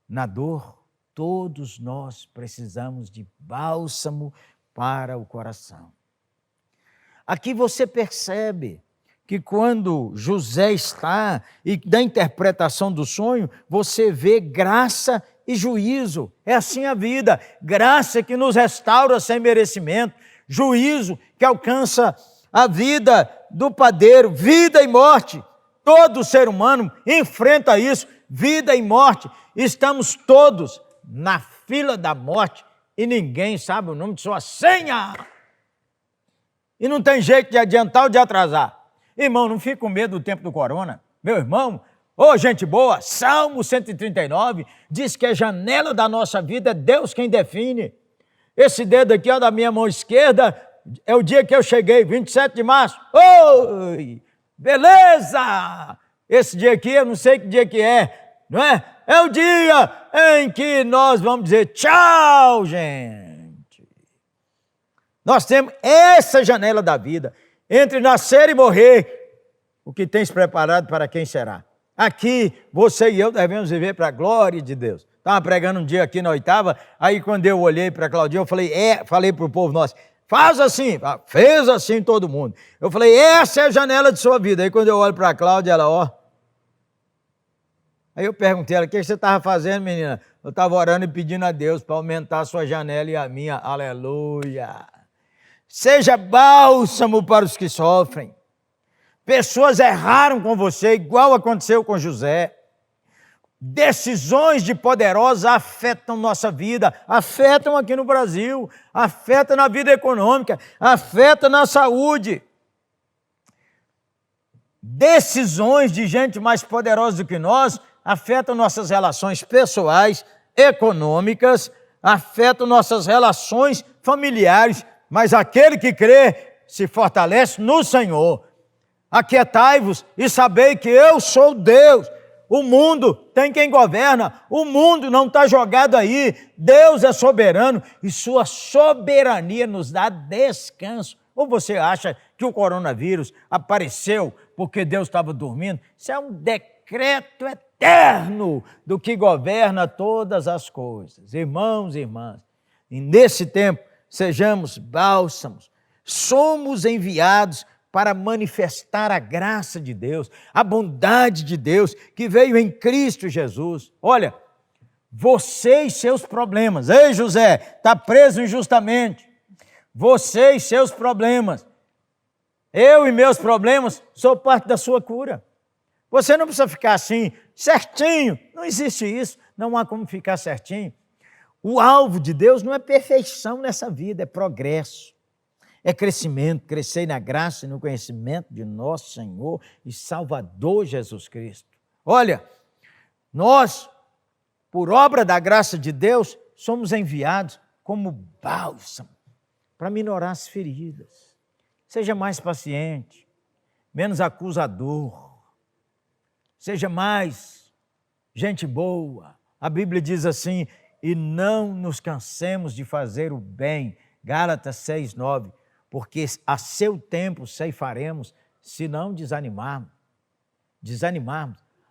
Na dor, todos nós precisamos de bálsamo para o coração. Aqui você percebe que quando José está e da interpretação do sonho, você vê graça e juízo. É assim a vida. Graça que nos restaura sem merecimento. Juízo que alcança a vida do padeiro. Vida e morte. Todo ser humano enfrenta isso. Vida e morte. Estamos todos na fila da morte e ninguém sabe o nome de sua senha. E não tem jeito de adiantar ou de atrasar. Irmão, não fique com medo do tempo do corona. Meu irmão, gente boa, Salmo 139 diz que a janela da nossa vida é Deus quem define. Esse dedo aqui, da minha mão esquerda, é o dia que eu cheguei, 27 de março. Oi, beleza! Esse dia aqui, eu não sei que dia que é, não é? É o dia em que nós vamos dizer tchau, gente. Nós temos essa janela da vida. Entre nascer e morrer, o que tens preparado para quem será? Aqui, você e eu devemos viver para a glória de Deus. Estava pregando um dia aqui na 8ª, aí quando eu olhei para a Claudinha, eu falei para o povo nosso, faz assim, fez assim todo mundo. Eu falei, essa é a janela de sua vida. Aí quando eu olho para a Cláudia, ela, Aí eu perguntei a ela, o que você estava fazendo, menina? Eu estava orando e pedindo a Deus para aumentar a sua janela e a minha, aleluia. Seja bálsamo para os que sofrem. Pessoas erraram com você, igual aconteceu com José. Decisões de poderosos afetam nossa vida, afetam aqui no Brasil, afetam na vida econômica, afetam na saúde. Decisões de gente mais poderosa do que nós afetam nossas relações pessoais, econômicas, afetam nossas relações familiares, mas aquele que crê se fortalece no Senhor. Aquietai-vos e sabei que eu sou Deus. O mundo tem quem governa, o mundo não está jogado aí. Deus é soberano e sua soberania nos dá descanso. Ou você acha que o coronavírus apareceu porque Deus estava dormindo? Isso é um decreto eterno do que governa todas as coisas. Irmãos e irmãs, e nesse tempo, sejamos bálsamos, somos enviados para manifestar a graça de Deus, a bondade de Deus que veio em Cristo Jesus. Olha, você e seus problemas. Ei, José, está preso injustamente. Você e seus problemas. Eu e meus problemas sou parte da sua cura. Você não precisa ficar assim, certinho. Não existe isso. Não há como ficar certinho. O alvo de Deus não é perfeição nessa vida, é progresso. É crescimento, crescer na graça e no conhecimento de nosso Senhor e Salvador Jesus Cristo. Olha, nós, por obra da graça de Deus, somos enviados como bálsamo para minorar as feridas. Seja mais paciente, menos acusador. Seja mais gente boa. A Bíblia diz assim, e não nos cansemos de fazer o bem. Gálatas 6:9. Porque a seu tempo ceifaremos, se não desanimarmos.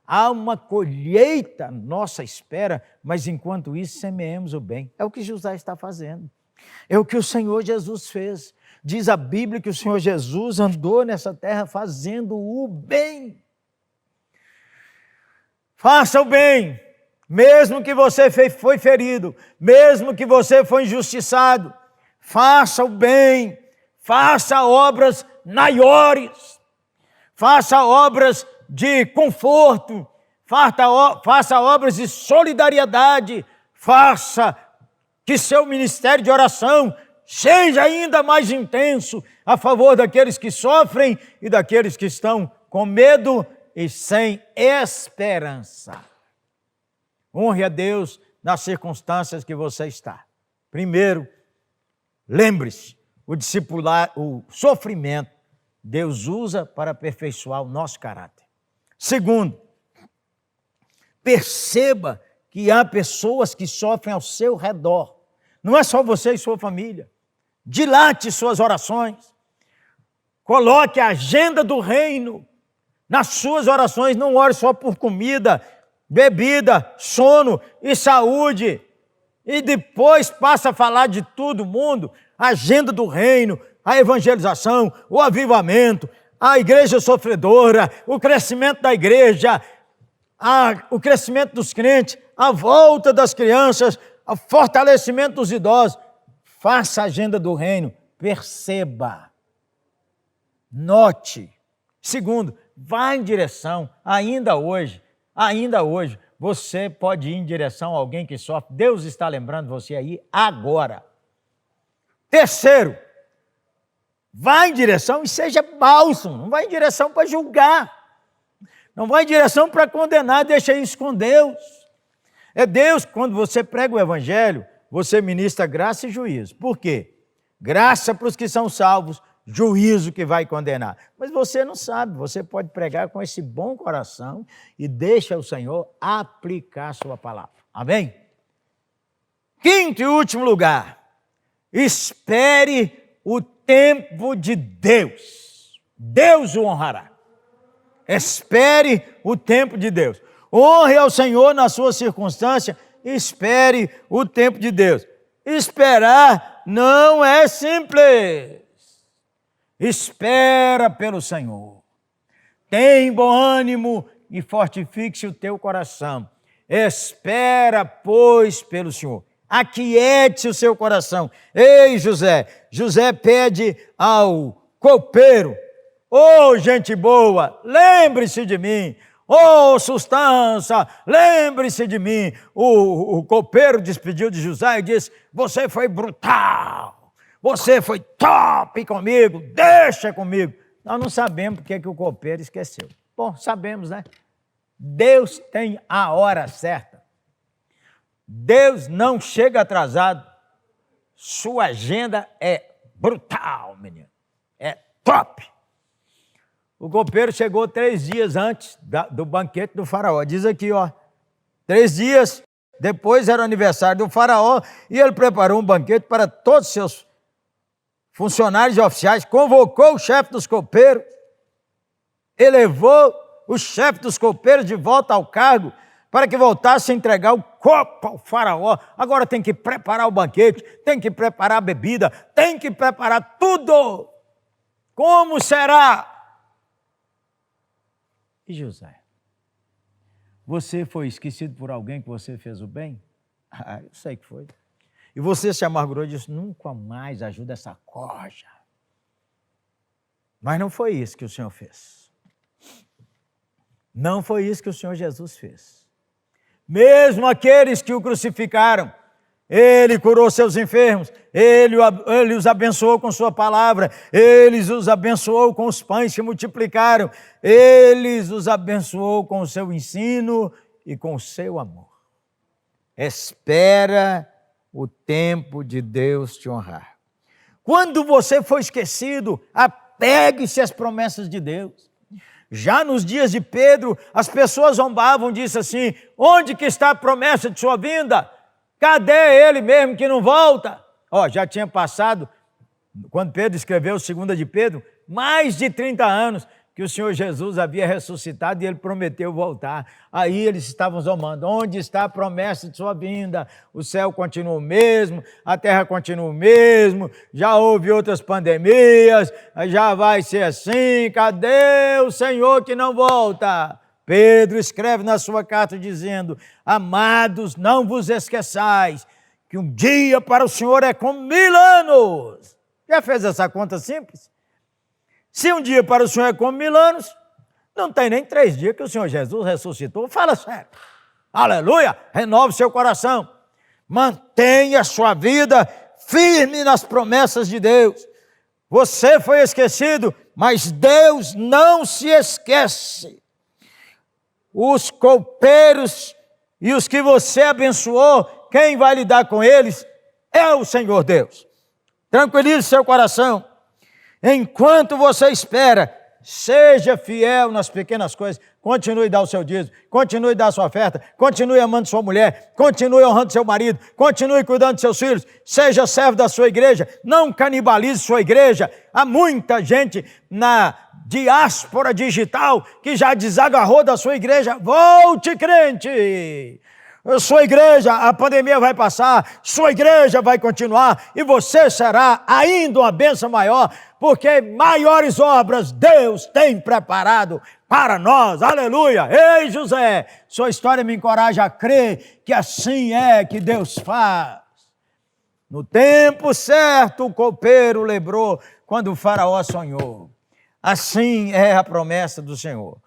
Há uma colheita à nossa espera, mas enquanto isso semeemos o bem. É o que José está fazendo. É o que o Senhor Jesus fez. Diz a Bíblia que o Senhor Jesus andou nessa terra fazendo o bem. Faça o bem, mesmo que você foi ferido, mesmo que você foi injustiçado. Faça o bem, faça obras maiores, faça obras de conforto, faça obras de solidariedade, faça que seu ministério de oração seja ainda mais intenso a favor daqueles que sofrem e daqueles que estão com medo e sem esperança. Honre a Deus nas circunstâncias que você está. Primeiro, lembre-se, o discipular, o sofrimento, Deus usa para aperfeiçoar o nosso caráter. Segundo, perceba que há pessoas que sofrem ao seu redor. Não é só você e sua família. Dilate suas orações. Coloque a agenda do reino nas suas orações. Não ore só por comida, bebida, sono e saúde. E depois passa a falar de todo mundo. A agenda do reino, a evangelização, o avivamento, a igreja sofredora, o crescimento da igreja, o crescimento dos crentes, a volta das crianças, o fortalecimento dos idosos. Faça a agenda do reino, perceba, note. Segundo, vá em direção, ainda hoje, você pode ir em direção a alguém que sofre. Deus está lembrando você aí agora. Terceiro, vá em direção e seja bálsamo, não vá em direção para julgar, não vá em direção para condenar, deixa isso com Deus. É Deus, quando você prega o evangelho, você ministra graça e juízo. Por quê? Graça para os que são salvos, juízo que vai condenar. Mas você não sabe, você pode pregar com esse bom coração e deixa o Senhor aplicar a sua palavra. Amém? Quinto e último lugar, espere o tempo de Deus. Deus o honrará. Espere o tempo de Deus. Honre ao Senhor na sua circunstância, espere o tempo de Deus. Esperar não é simples. Espera pelo Senhor. Tem bom ânimo e fortifique-se o teu coração. Espera, pois, pelo Senhor. Aquiete o seu coração. Ei, José! José pede ao copeiro: ô, gente boa, lembre-se de mim. Ô, sustância, lembre-se de mim. O copeiro despediu de José e disse: você foi brutal, você foi top comigo, deixa comigo. Nós não sabemos porque que o copeiro esqueceu. Bom, sabemos, né? Deus tem a hora certa. Deus não chega atrasado. Sua agenda é brutal, menino. É top. O copeiro chegou 3 dias antes do banquete do faraó. Diz aqui, ó. 3 dias depois era o aniversário do faraó e ele preparou um banquete para todos os seus funcionários e oficiais, convocou o chefe dos copeiros, elevou o chefe dos copeiros de volta ao cargo para que voltasse a entregar o copo ao faraó. Agora tem que preparar o banquete, tem que preparar a bebida, tem que preparar tudo. Como será? E José? Você foi esquecido por alguém que você fez o bem? Ah, eu sei que foi. E você se amargurou e disse: nunca mais ajuda essa corja. Mas não foi isso que o Senhor fez. Não foi isso que o Senhor Jesus fez. Mesmo aqueles que o crucificaram, Ele curou seus enfermos, Ele os abençoou com sua palavra, Ele os abençoou com os pães que multiplicaram, Ele os abençoou com o seu ensino e com o seu amor. Espera o tempo de Deus te honrar. Quando você for esquecido, apegue-se às promessas de Deus. Já nos dias de Pedro, as pessoas zombavam, disse assim: onde que está a promessa de sua vinda? Cadê ele mesmo que não volta? Já tinha passado, quando Pedro escreveu 2 de Pedro, mais de 30 anos que o Senhor Jesus havia ressuscitado e ele prometeu voltar. Aí eles estavam zombando: onde está a promessa de sua vinda? O céu continua o mesmo, a terra continua o mesmo, já houve outras pandemias, já vai ser assim, cadê o Senhor que não volta? Pedro escreve na sua carta dizendo: amados, não vos esqueçais que um dia para o Senhor é como 1000 anos. Já fez essa conta simples? Se um dia para o Senhor é como 1000 anos, não tem nem 3 dias que o Senhor Jesus ressuscitou. Fala sério. Aleluia! Renove seu coração. Mantenha sua vida firme nas promessas de Deus. Você foi esquecido, mas Deus não se esquece. Os copeiros e os que você abençoou, quem vai lidar com eles é o Senhor Deus. Tranquilize seu coração. Enquanto você espera, seja fiel nas pequenas coisas. Continue a dar o seu dízimo, continue a dar a sua oferta, continue amando sua mulher, continue honrando seu marido, continue cuidando de seus filhos, seja servo da sua igreja, não canibalize sua igreja. Há muita gente na diáspora digital que já desagarrou da sua igreja. Volte, crente! Sua igreja, a pandemia vai passar, sua igreja vai continuar e você será ainda uma bênção maior, porque maiores obras Deus tem preparado para nós. Aleluia! Ei, José, sua história me encoraja a crer que assim é que Deus faz. No tempo certo, o copeiro lembrou quando o faraó sonhou. Assim é a promessa do Senhor.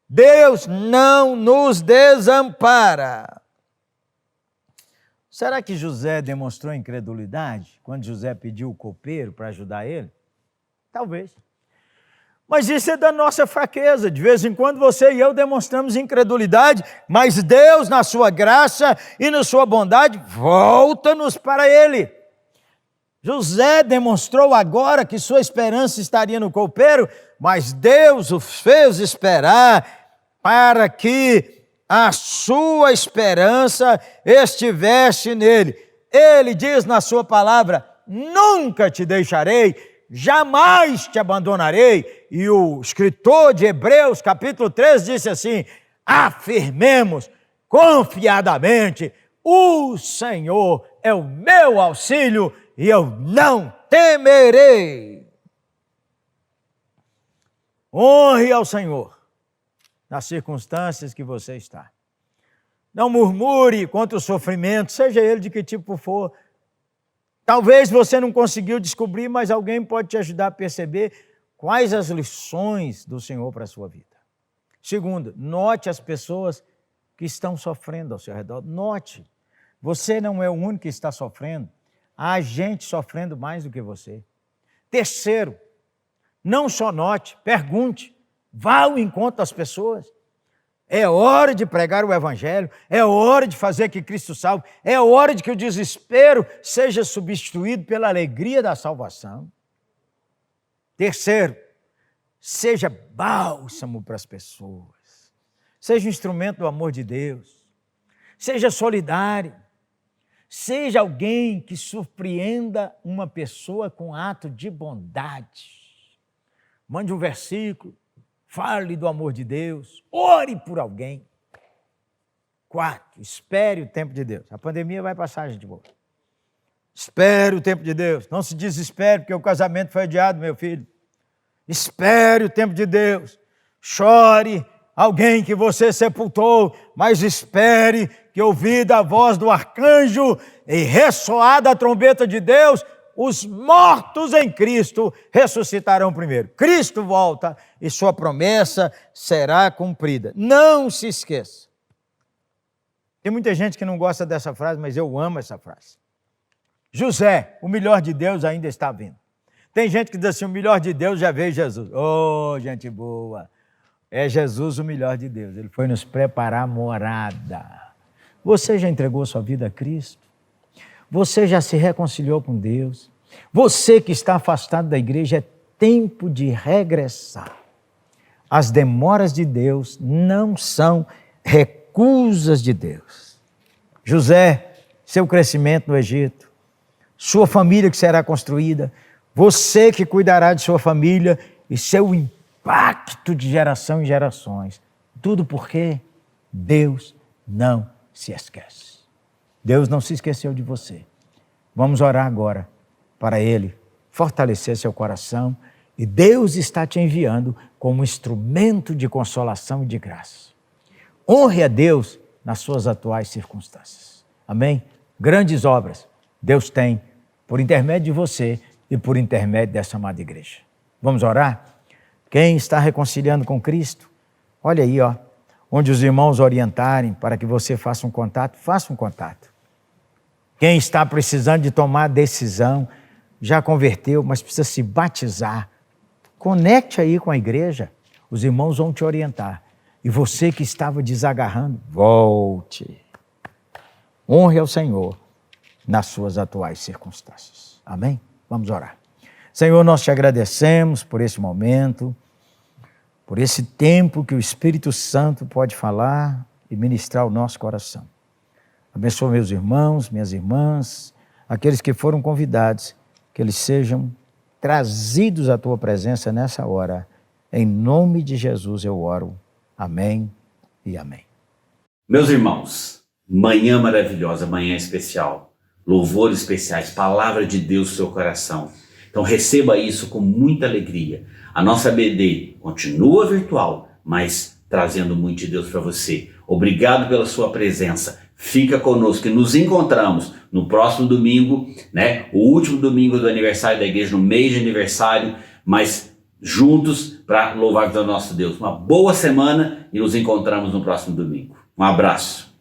Deus não nos desampara. Será que José demonstrou incredulidade quando José pediu o copeiro para ajudar ele? Talvez. Mas isso é da nossa fraqueza. De vez em quando você e eu demonstramos incredulidade, mas Deus, na sua graça e na sua bondade, volta-nos para Ele. José demonstrou agora que sua esperança estaria no copeiro, mas Deus o fez esperar para que a sua esperança estivesse nele. Ele diz na sua palavra: nunca te deixarei, jamais te abandonarei. E o escritor de Hebreus, capítulo 13, disse assim: afirmemos confiadamente, o Senhor é o meu auxílio e eu não temerei. Honre ao Senhor nas circunstâncias que você está. Não murmure contra o sofrimento, seja ele de que tipo for. Talvez você não conseguiu descobrir, mas alguém pode te ajudar a perceber quais as lições do Senhor para a sua vida. Segundo, note as pessoas que estão sofrendo ao seu redor. Note, você não é o único que está sofrendo. Há gente sofrendo mais do que você. Terceiro, não só note, pergunte. Vá ao encontro das pessoas. É hora de pregar o Evangelho, é hora de fazer que Cristo salve, é hora de que o desespero seja substituído pela alegria da salvação. Terceiro, seja bálsamo para as pessoas, seja um instrumento do amor de Deus, seja solidário, seja alguém que surpreenda uma pessoa com um ato de bondade. Mande um versículo, fale do amor de Deus, ore por alguém. 4, espere o tempo de Deus. A pandemia vai passar, gente boa. Espere o tempo de Deus. Não se desespere porque o casamento foi adiado, meu filho. Espere o tempo de Deus. Chore alguém que você sepultou, mas espere que, ouvida a voz do arcanjo e ressoada a trombeta de Deus, os mortos em Cristo ressuscitarão primeiro. Cristo volta e sua promessa será cumprida. Não se esqueça. Tem muita gente que não gosta dessa frase, mas eu amo essa frase. José, o melhor de Deus ainda está vindo. Tem gente que diz assim, o melhor de Deus já veio Jesus. Oh, gente boa. É Jesus o melhor de Deus. Ele foi nos preparar morada. Você já entregou sua vida a Cristo? Você já se reconciliou com Deus? Você que está afastado da igreja, é tempo de regressar. As demoras de Deus não são recusas de Deus. José, seu crescimento no Egito, sua família que será construída, você que cuidará de sua família e seu impacto de geração em gerações. Tudo porque Deus não se esquece. Deus não se esqueceu de você. Vamos orar agora para Ele fortalecer seu coração e Deus está te enviando como instrumento de consolação e de graça. Honre a Deus nas suas atuais circunstâncias. Amém? Grandes obras Deus tem por intermédio de você e por intermédio dessa amada igreja. Vamos orar? Quem está reconciliando com Cristo, olha aí, ó, onde os irmãos orientarem para que você faça um contato, faça um contato. Quem está precisando de tomar decisão, já converteu, mas precisa se batizar, conecte aí com a igreja, os irmãos vão te orientar. E você que estava desagarrando, volte. Honre ao Senhor nas suas atuais circunstâncias. Amém? Vamos orar. Senhor, nós te agradecemos por esse momento, por esse tempo que o Espírito Santo pode falar e ministrar o nosso coração. Abençoa meus irmãos, minhas irmãs, aqueles que foram convidados, que eles sejam trazidos à tua presença nessa hora. Em nome de Jesus eu oro. Amém e amém. Meus irmãos, manhã maravilhosa, manhã especial, louvores especiais, palavra de Deus no seu coração. Então receba isso com muita alegria. A nossa BD continua virtual, mas trazendo muito de Deus para você. Obrigado pela sua presença. Fica conosco e nos encontramos no próximo domingo, né? O último domingo do aniversário da igreja, no mês de aniversário, mas juntos para louvar o nosso Deus. Uma boa semana e nos encontramos no próximo domingo. Um abraço.